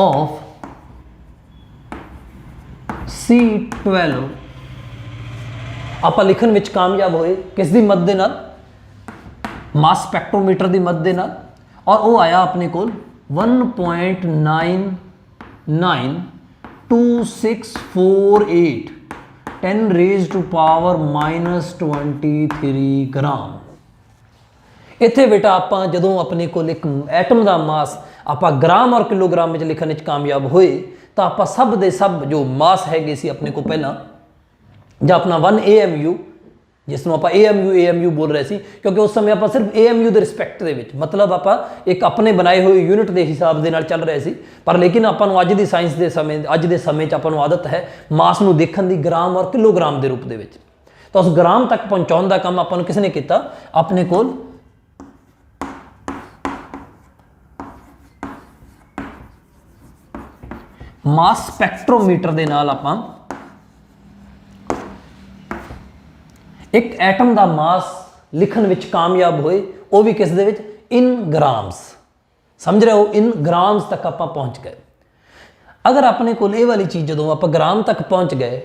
of C12 ਆਪਾਂ ਲਿਖਣ ਵਿੱਚ ਕਾਮਯਾਬ ਹੋਏ। ਕਿਸ ਦੀ ਮਦਦ ਦੇ ਨਾਲ? ਮਾਸ ਸਪੈਕਟਰੋਮੀਟਰ ਦੀ ਮਦਦ ਦੇ ਨਾਲ। ਔਰ ਉਹ ਆਇਆ ਆਪਣੇ ਕੋਲ 1.992648 10 raised to power -23 ਗ੍ਰਾਮ। ਇੱਥੇ ਬੇਟਾ ਆਪਾਂ ਜਦੋਂ ਆਪਣੇ ਕੋਲ ਇੱਕ ਐਟਮ ਦਾ ਮਾਸ ਆਪਾਂ ਗ੍ਰਾਮ ਔਰ ਕਿਲੋਗ੍ਰਾਮ ਵਿੱਚ ਲਿਖਣ ਵਿੱਚ ਕਾਮਯਾਬ ਹੋਏ ਤਾਂ ਆਪਾਂ ਸਭ ਦੇ ਸਭ ਜੋ ਮਾਸ ਹੈਗੇ ਸੀ ਆਪਣੇ ਕੋਲ ਪਹਿਲਾਂ, ਜਾਂ ਆਪਣਾ 1 AMU ਜਿਸ ਨੂੰ ਆਪਾਂ AMU ਬੋਲ ਰਹੇ ਸੀ, ਕਿਉਂਕਿ ਉਸ ਸਮੇਂ ਆਪਾਂ ਸਿਰਫ AMU ਦੇ ਰਿਸਪੈਕਟ ਦੇ ਵਿੱਚ, ਮਤਲਬ ਆਪਾਂ ਇੱਕ ਆਪਣੇ ਬਣਾਏ ਹੋਏ ਯੂਨਿਟ ਦੇ ਹਿਸਾਬ ਦੇ ਨਾਲ ਚੱਲ ਰਹੇ ਸੀ। ਪਰ ਲੇਕਿਨ ਆਪਾਂ ਨੂੰ ਅੱਜ ਦੀ ਸਾਇੰਸ ਦੇ ਸਮੇਂ, ਅੱਜ ਦੇ ਸਮੇਂ 'ਚ ਆਪਾਂ ਨੂੰ ਆਦਤ ਹੈ ਮਾਸ ਨੂੰ ਦੇਖਣ ਦੀ ਗ੍ਰਾਮ ਔਰ ਕਿਲੋਗ੍ਰਾਮ ਦੇ ਰੂਪ ਦੇ ਵਿੱਚ। ਤਾਂ ਉਸ ਗ੍ਰਾਮ ਤੱਕ ਪਹੁੰਚਾਉਣ ਦਾ ਕੰਮ ਆਪਾਂ ਨੂੰ ਕਿਸ ਨੇ ਕੀਤਾ? ਆਪਣੇ ਕੋਲ ਮਾਸ ਸਪੈਕਟਰੋਮੀਟਰ ਦੇ ਨਾਲ ਆਪਾਂ ਇੱਕ ਐਟਮ ਦਾ ਮਾਸ ਲਿਖਣ ਵਿੱਚ ਕਾਮਯਾਬ ਹੋਏ, ਉਹ ਵੀ ਕਿਸ ਦੇ ਵਿੱਚ? ਇਨ ਗ੍ਰਾਮਸ। ਸਮਝ ਰਹੇ ਹੋ? ਇਨ ਗ੍ਰਾਮਸ ਤੱਕ ਆਪਾਂ ਪਹੁੰਚ ਗਏ। ਅਗਰ ਆਪਣੇ ਕੋਲ ਇਹ ਵਾਲੀ ਚੀਜ਼ ਜਦੋਂ ਆਪਾਂ ਗ੍ਰਾਮ ਤੱਕ ਪਹੁੰਚ ਗਏ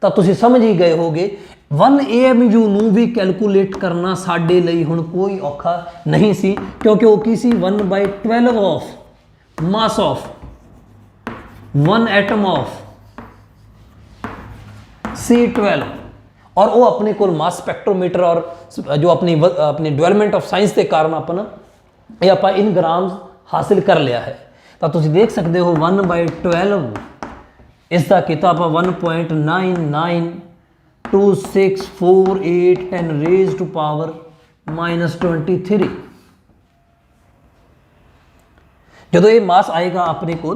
ਤਾਂ ਤੁਸੀਂ ਸਮਝ ਹੀ ਗਏ ਹੋਗੇ 1 AMU ਨੂੰ ਵੀ ਕੈਲਕੂਲੇਟ ਕਰਨਾ ਸਾਡੇ ਲਈ ਹੁਣ ਕੋਈ ਔਖਾ ਨਹੀਂ ਸੀ, ਕਿਉਂਕਿ ਉਹ ਕੀ ਸੀ? 1/12 of mass of 1 atom of C12 और वो अपने को मास स्पैक्ट्रोमीटर और जो अपनी डेवलपमेंट ऑफ साइंस के कारण अपन ये आप इन ग्राम्स हासिल कर लिया है। तो तुम देख सकते हो 1/12 इसका किया आप 1.992648 10 रेज टू पावर -23। जो ये मास आएगा अपने को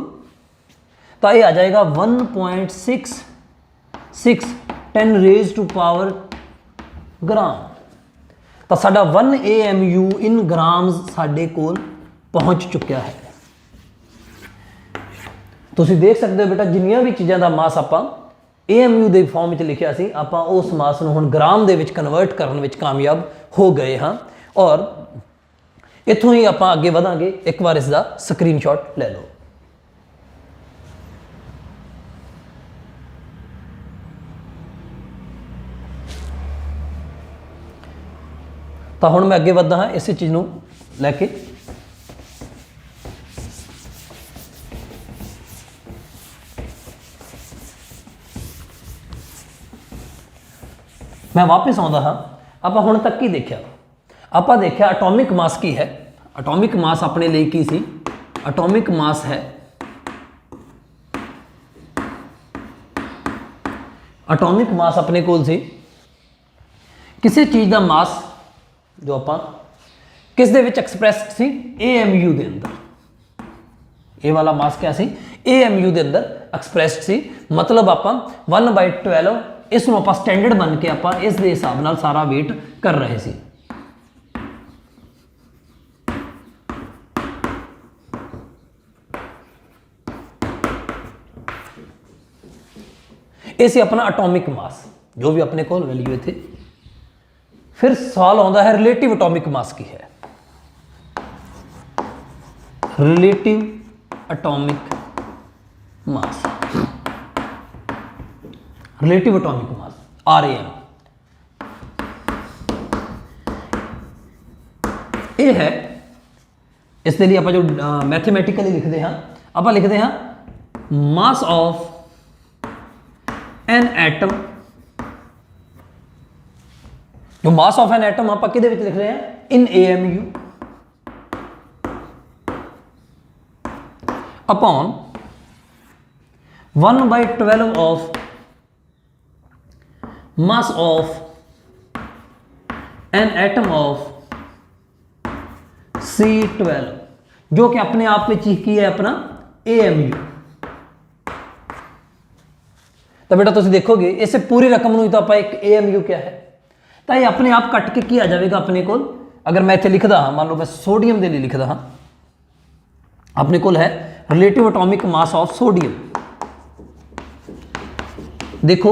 तो ये आ जाएगा 1.66 10 रेज टू पावर ग्राम। तो साडा 1 AMU इन ग्राम्स साडे कोल पहुंच चुका है। तुसी देख सकते हो बेटा जिन्नियां भी चीज़ों का मास आप AMU के फॉर्म में लिखा सी आप उस मास को हुण ग्राम दे विच कन्वर्ट करने में कामयाब हो गए हाँ। और इत्थों ही आप अगे वधांगे। एक बार इसका स्क्रीनशॉट ले लो। तो हुण मैं अगे वधदा हाँ इस चीज़ को लैके। मैं वापस आता हाँ। आप हुण तक की देखा आप देखा एटॉमिक मास की है। एटॉमिक मास अपने लिए की सी एटॉमिक मास है एटॉमिक मास अपने कोल सी किसी चीज़ का मास जो आप किस दे विच एक्सप्रैस सी AMU के अंदर। ये वाला मास क्या सी AMU के अंदर एक्सप्रैस्ड सी। मतलब आप 1/12 इसमें आप स्टैंडर्ड बन के आप इस दे हिसाब नाल सारा वेट कर रहे सी। इसे अपना एटॉमिक मास जो भी अपने को वैल्यू थे। फिर सवाल आता है रिलेटिव एटॉमिक मास की है। Relative atomic mass relative atomic mass RAM ये है। इसके लिए आप जो मैथमेटिकली लिखते हैं आप लिखते हैं मास ऑफ एन एटम। जो मास ऑफ एन एटम आप किहदे विच लिख रहे हैं इन AMU upon 1/12 of mass of an atom of C12 जो कि अपने आप में की है अपना AMU। तो बेटा तुम देखोगे इस पूरी रकम में तो आप एक AMU क्या है तो ये अपने आप कट के की आ जाएगा अपने को। अगर मैं इतने लिखता हाँ मान लो मैं सोडियम के लिए लिखता हाँ अपने को है relative atomic mass of sodium. देखो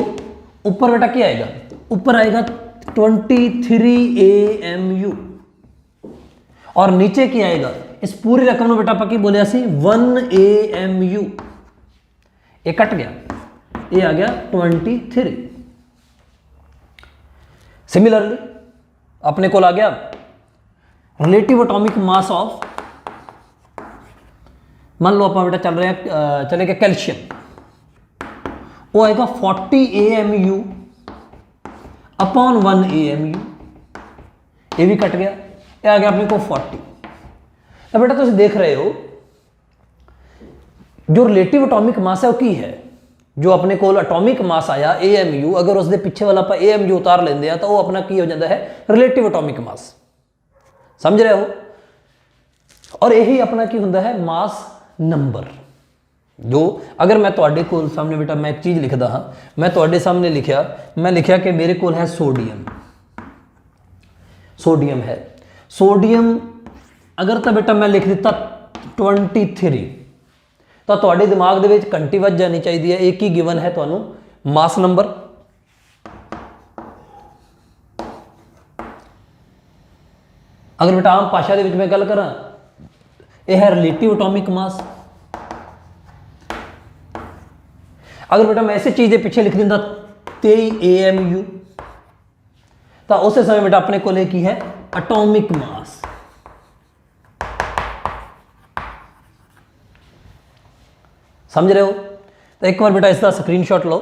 ऊपर बेटा क्या आएगा ऊपर आएगा 23 AMU और नीचे क्या आएगा इस पूरी रकम में बेटा आप की बोलिया सी 1 AMU। ये कट गया ये आ गया 23। सिमिलरली अपने को आ गया रिलेटिव एटॉमिक मास ऑफ मान लो आप बेटा चल रहे हैं चलेगा कैल्शियम वो आएगा 40 AMU अपॉन 1 AMU। ये भी कट गया ये आ गया अपने को 40। अब बेटा तुम देख रहे हो जो रिलेटिव एटॉमिक मास है वो की है जो अपने को एटॉमिक मास आया AMU अगर उसके पीछे वाला आप AMU उतार लेंगे हैं तो वो अपना की हो जाता है रिलेटिव एटॉमिक मास। समझ रहे हो। और यही अपना की होता है मास नंबर। जो अगर मैं तुहाडे कोल सामने बेटा मैं एक चीज़ लिखदा हाँ मैं तुहाडे सामने मैं लिखा कि मेरे कोल है सोडियम। सोडियम है सोडियम अगर तो बेटा मैं लिख दिता 23 तो तुहाडे दिमाग दे विच घंटी वज जानी चाहिए है। एक ही गिवन है तुहानू मास नंबर अगर बेटा आम भाषा दे विच मैं गल करा यह है रिलेटिव एटॉमिक मास। अगर बेटा मैं ऐसी चीज़ के पीछे लिख दिंदा 23 AMU तो उस समय बेटा अपने को की है एटॉमिक मास। समझ रहे हो। तो एक बार बेटा इसका स्क्रीनशॉट लो,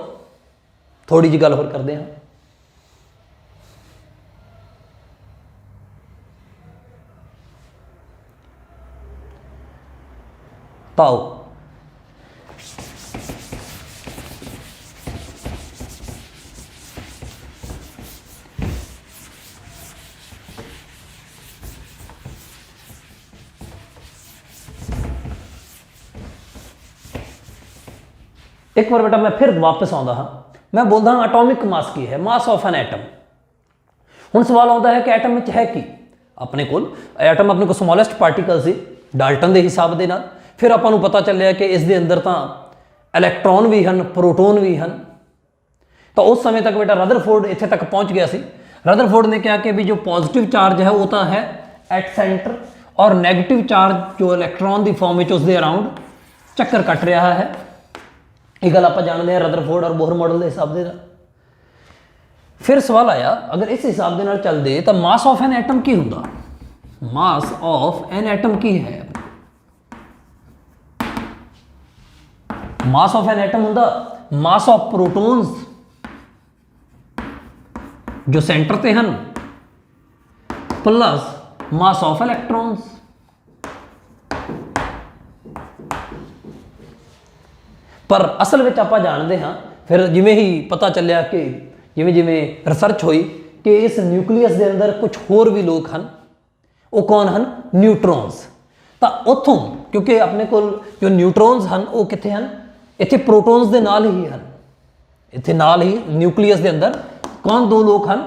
थोड़ी जी गल होर करते हैं। ताओ एक बार बेटा मैं फिर वापस आता हाँ, मैं बोलता हाँ एटॉमिक मास की है, मास ऑफ एन एटम। हुण सवाल आता है कि एटम में है की, अपने कोल एटम अपने को स्मॉलेस्ट पार्टिकल से डाल्टन के हिसाब के नाल, फिर आपां नूं पता चलिया कि इस दे अंदर तां इलैक्ट्रॉन भी हैं, प्रोटोन भी हैं। तो उस समय तक बेटा रदरफोर्ड इत्थे तक पहुंच गया सी। रदरफोर्ड ने कहा कि भी जो पॉजिटिव चार्ज है वो तो है एट सेंटर, और नैगेटिव चार्ज जो इलैक्ट्रॉन की फॉर्म में उसके अराउंड चक्कर कट रहा है। ये गल आप जानते हैं रदरफोर्ड और बोहर मॉडल के हिसाब से। फिर सवाल आया अगर इस हिसाब के चलते तो मास ऑफ एन एटम की होंदा, मास ऑफ एन एटम की है, मास ऑफ एन एटम होंदा मास ऑफ प्रोटॉन्स जो सेंटर ते हैं प्लस मास ऑफ इलैक्ट्रॉन्स। पर असल में आप जानते हाँ, फिर जिमें ही पता चलिया कि जिमें जिमें रिसर्च हुई कि इस न्यूक्लीयस के अंदर कुछ होर भी लोग हैं, वो कौन हैं, न्यूट्रॉन्स। तो उतों क्योंकि अपने को जो न्यूट्रॉन्स हैं वो कितने हैं, इतने प्रोटॉन्स के नाल ही हैं, इतने नाल ही न्यूक्लीयस के अंदर कौन दो लोग हैं,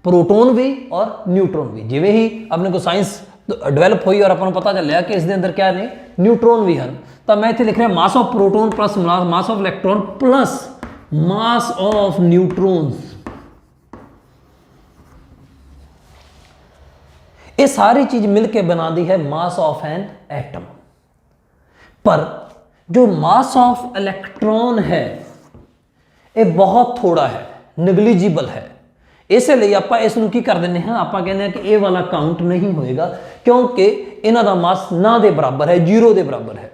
प्रोटोन भी और न्यूट्रॉन भी। जिमें ही अपने को साइंस डेवलप हुई और अपन को पता चलिया कि इसके अंदर क्या ने, न्यूट्रॉन भी हैं। तो मैं इतने लिख रहा mass of proton plus mass of electron plus mass of neutrons. ये सारी चीज मिलकर बना दी है मास ऑफ एन एटम। पर जो मास ऑफ इलैक्ट्रॉन है ये बहुत थोड़ा है, निगलिजिबल है। इसलिए आप इसनूं की कर दें हाँ, आप कहते हैं कि ये वाला काउंट नहीं होएगा क्योंकि इन्हां दा मास ना दे बराबर है, 0 के बराबर है।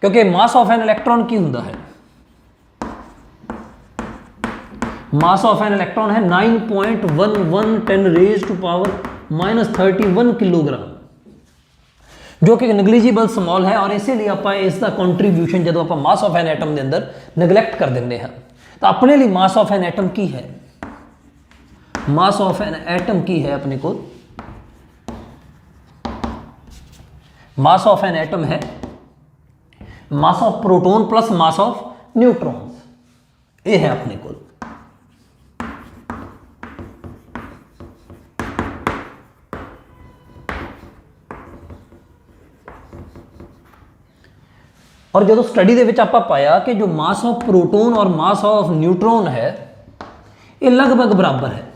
क्योंकि मास ऑफ एन इलैक्ट्रॉन की होंदा है, मास ऑफ एन इलैक्ट्रॉन है 9.11 10 -31 किलोग्राम, जो कि निगलिजिबल स्मॉल है। और इसीलिए आप इसका कॉन्ट्रीब्यूशन जो आप मास ऑफ एन एटम के अंदर निगलैक्ट कर देंगे हैं। तो अपने लिए मास ऑफ एन एटम की है, मास ऑफ एन एटम की है अपने को, मास ऑफ एन एटम है mass of proton plus mass of neutrons, ये है अपने को। और जो स्टडी दे विच आपां पाया कि जो मास ऑफ प्रोटोन और मास ऑफ न्यूट्रॉन है ये लगभग बराबर है।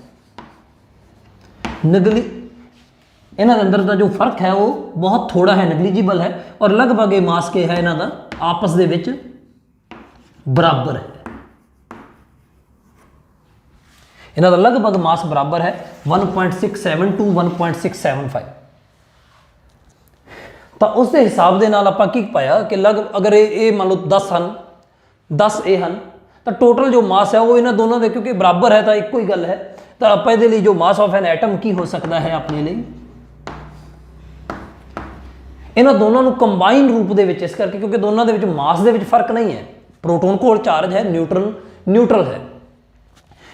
इन्हां दे अंदर का जो फर्क है वो बहुत थोड़ा है, निगलिजिबल है, और लगभग ये मास के है इन्हां दा आपस दे विच बराबर है। इन्हां दा लगभग मास बराबर है 1.67 टू 1.675। तो उस हिसाब के नाल आपां की पाया कि अगर ये मान लो 10 हैं, 10 ये हैं, तो टोटल जो मास है वो इन्होंने दोनों के क्योंकि बराबर है तो एक ही गल है। तो आप ये लिए जो मास ऑफ एन एटम की हो सकता है अपने लिए इन्होंने दोनों को कंबाइन रूप के इस करके, क्योंकि दोनों के मास के फर्क नहीं है, प्रोटोन को चार्ज है, न्यूट्रन न्यूट्रल है।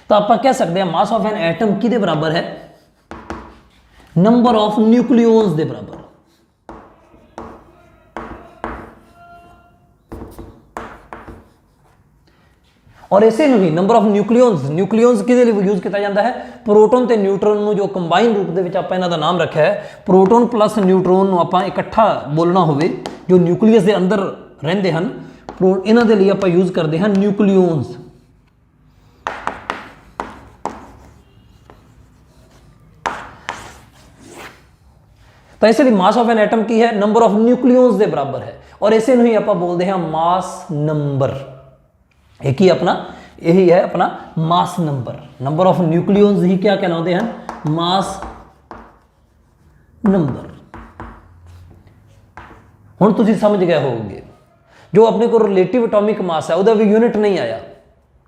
तो आप कह सकते हैं मास ऑफ एन एटम कि बराबर है नंबर ऑफ न्यूक्लियॉन्स के बराबर। और इसे ही नंबर ऑफ न्यूक्लियॉन्स किहदे लिए यूज किया जाता है, प्रोटोन ते न्यूट्रॉन को जो कंबाइन रूप के आप इन्हां दा नाम रखा है प्रोटोन प्लस न्यूट्रॉन आप इकट्ठा बोलना हो जो न्यूक्लियस के अंदर रहिंदे हैं, इन्हां दे लिए आप यूज करते हैं न्यूक्लियॉन्स। तो इसलिए मास ऑफ एन एटम की है नंबर ऑफ न्यूक्लियॉन्स के बराबर है, और इसे ही आप बोलते हैं मास नंबर। एक ही अपना यही है अपना mass number. Number of nucleons ही क्या कहलाते हैं, मास नंबर। हुण तुसीं समझ गए होगे जो अपने को रिलेटिव एटॉमिक मास है ਉਹਦਾ भी यूनिट नहीं आया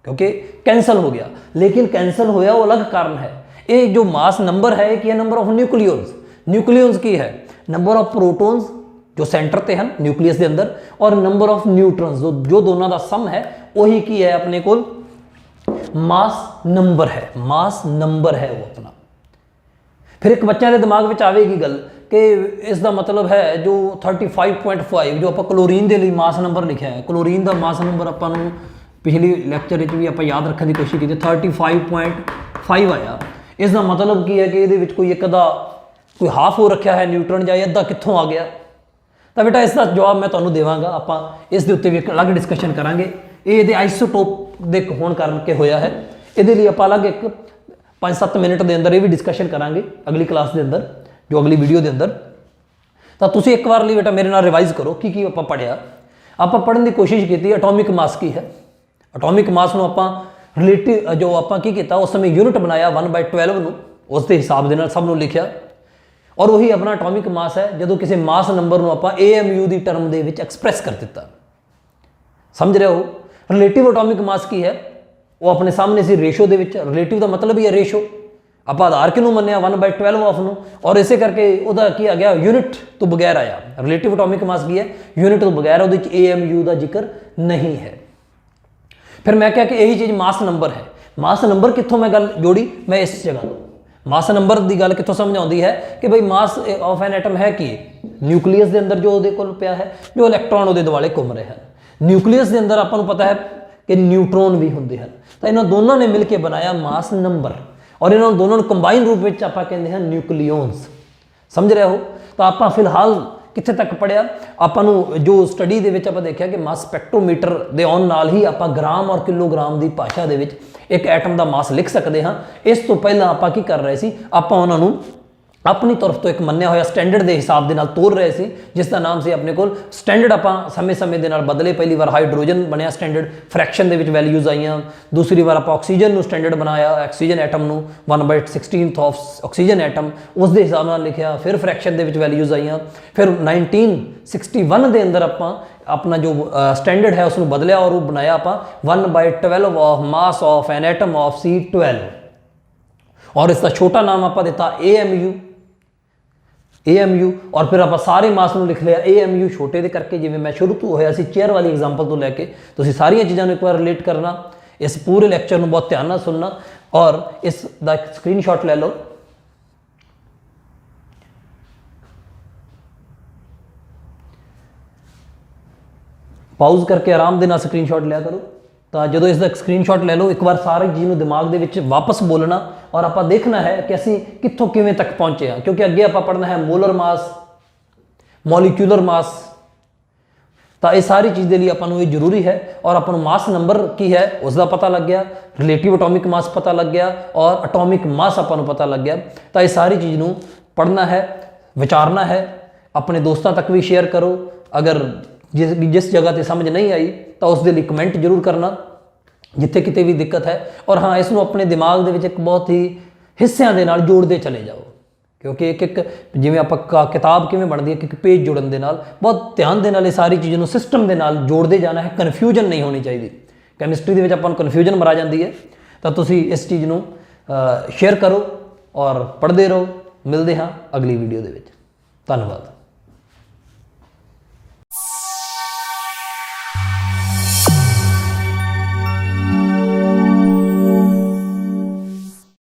क्योंकि कैंसल हो गया। लेकिन कैंसल होया वो अलग कारण है। ये जो मास नंबर है कि नंबर ऑफ न्यूक्लियॉन्स, न्यूक्लियॉन्स की है नंबर ऑफ प्रोटॉन्स जो सेंटर ते हैं न्यूक्लियस के अंदर, और नंबर ऑफ न्यूट्रॉन्स जो दोनों का सम है वही की है अपने को मास नंबर है, मास नंबर है वो अपना। फिर एक बच्चों के दिमाग में आएगी गल कि इसका मतलब है जो 35.5 जो आप क्लोरीन के लिए मास नंबर लिखा है, क्लोरीन का मास नंबर अपन पिछली लैक्चर भी आप याद रखने की कोशिश की 35.5 आया। इसका मतलब की है कि ये कोई एक अदा कोई हाफ हो रखा है न्यूट्रन या अद्धा कितों आ गया। तो बेटा इसका जवाब मैं तुम्हें देवांगा, आप इस दे उत्ते भी एक अलग डिस्कशन करांगे। ये आइसोटोप दे होने करके होया है, ये लिए आप अलग एक 5-7 मिनट के अंदर ये भी डिस्कशन करांगे अगली क्लास के अंदर, जो अगली वीडियो के अंदर। तो तुम एक बार लिए बेटा मेरे नाल रिवाइज करो की आप पढ़िया। आप पढ़ने की कोशिश की एटॉमिक मास की है, एटॉमिक मास में आप रिलेटिव जो आप किया उस समय यूनिट बनाया 1/12 उसके हिसाब के सबनों लिखा, और वही अपना एटॉमिक मास है जो किसी मास नंबर को आप AMU की टर्म के एक्सप्रैस कर दिता। समझ रहे हो। रिलेटिव एटॉमिक मास की है वो अपने सामने सी रेशो के रिलेटिव का मतलब ही है रेशो, आप आधार किनू मनिया 1/12 ऑफ नू, और इसे करके वह की आ गया यूनिट तो बगैर आया। रिलेटिव एटॉमिक मास की है यूनिट तो बगैर, वो AMU का जिक्र नहीं है। फिर मैं क्या कि यही चीज़ मास नंबर है। मास नंबर कितों मैं गल जोड़ी, मैं इस जगह मास नंबर की गल कितों समझ आती है कि भाई मास ऑफ एन एटम है कि न्यूक्लीयस के अंदर जो वो को पिया है, जो इलैक्ट्रॉन वो दुआले घूम रहे हैं। न्यूक्लीयस के अंदर आपको पता है कि न्यूट्रॉन भी होंगे हैं। तो इन्होंने दोनों ने मिलकर बनाया मास नंबर, और इन्होंने दोनों ने कंबाइन रूप में आप कहते हैं न्यूक्लियॉन्स। समझ रहे हो। तो आप फिलहाल कितने तक पढ़िया, आपू जो स्टडी के आप देखा कि मास स्पैक्ट्रोमीटर के आने नाल ही आप ग्राम और किलोग्राम की भाषा के एक एटम का मास लिख सकते हाँ। इस तो पहला आप की कर रहे थे, आप उन्होंने अपनी तरफ तो एक मन्निया होया स्टैंडर्ड के हिसाब के तोड़ रहे थे, जिसका नाम से अपने को स्टैंडर्ड आप समय समय के बदले। पहली बार हाइड्रोजन बनया स्टैंडर्ड, फ्रैक्शन के वैल्यूज आईया। दूसरी बार आप ऑक्सीजन को स्टैंडर्ड बनाया, ऑक्सीजन एटम को 1/16 ऑफ ऑक्सीजन एटम उसके हिसाब से लिखा। फिर फ्रैक्शन के वैल्यूज आईया। फिर 1961 के अंदर आप अपना जो स्टैंडर्ड है उसको बदलिया और वो बनाया आप 1/12 of mass of an atom of C12, और इसका छोटा नाम आप दिता AMU। और फिर आप सारे मास में लिख लिया AMU छोटे दे करके, जिवें मैं शुरू तो होया सी चेयर वाली एग्जाम्पल तो लैके तुसीं सारिया चीज़ों को एक बार रिलेट करना। इस पूरे लैक्चर में बहुत ध्यान सुनना, और इसका स्क्रीनशॉट ले लो। पाउज करके आराम दे नाल स्क्रीनशॉट लिया करो। तो जो इसका स्क्रीनशॉट ले लो, एक बार सारी चीज़ को दिमाग के वापस बोलना, और आप देखना है कि असी कितों किवें तक पहुँचे हैं, क्योंकि अगे आप पढ़ना है मोलर मास, मॉलिक्यूलर मास। तो ये सारी चीज़ के लिए अपन ये जरूरी है। और अपन मास नंबर की है उसका पता लग गया, रिलेटिव एटॉमिक मास पता लग गया, और एटॉमिक मास अपन पता लग गया। तो ये सारी चीज़ को पढ़ना है, विचारना है, अपने दोस्तों तक भी शेयर करो। अगर जिस जगह से समझ नहीं आई तो उसके लिए कमेंट जरूर करना जिथे किते भी दिक्कत है। और हाँ, इसको अपने दिमाग के एक बहुत ही हिस्सों के नाल जोड़ते चले जाओ, क्योंकि एक एक जिवें आप किताब किवें बनती है, एक पेज जुड़न के नाल बहुत ध्यान के नाल सारी चीज़ों सिस्टम के नाल जोड़ते जाना है। कन्फ्यूजन नहीं होनी चाहिए। कैमिस्ट्री के अपन कन्फ्यूजन मरा जाती है। तो तुसी इस चीज़ को शेयर करो और पढ़ते रहो। मिलते हाँ अगली वीडियो के। धन्यवाद।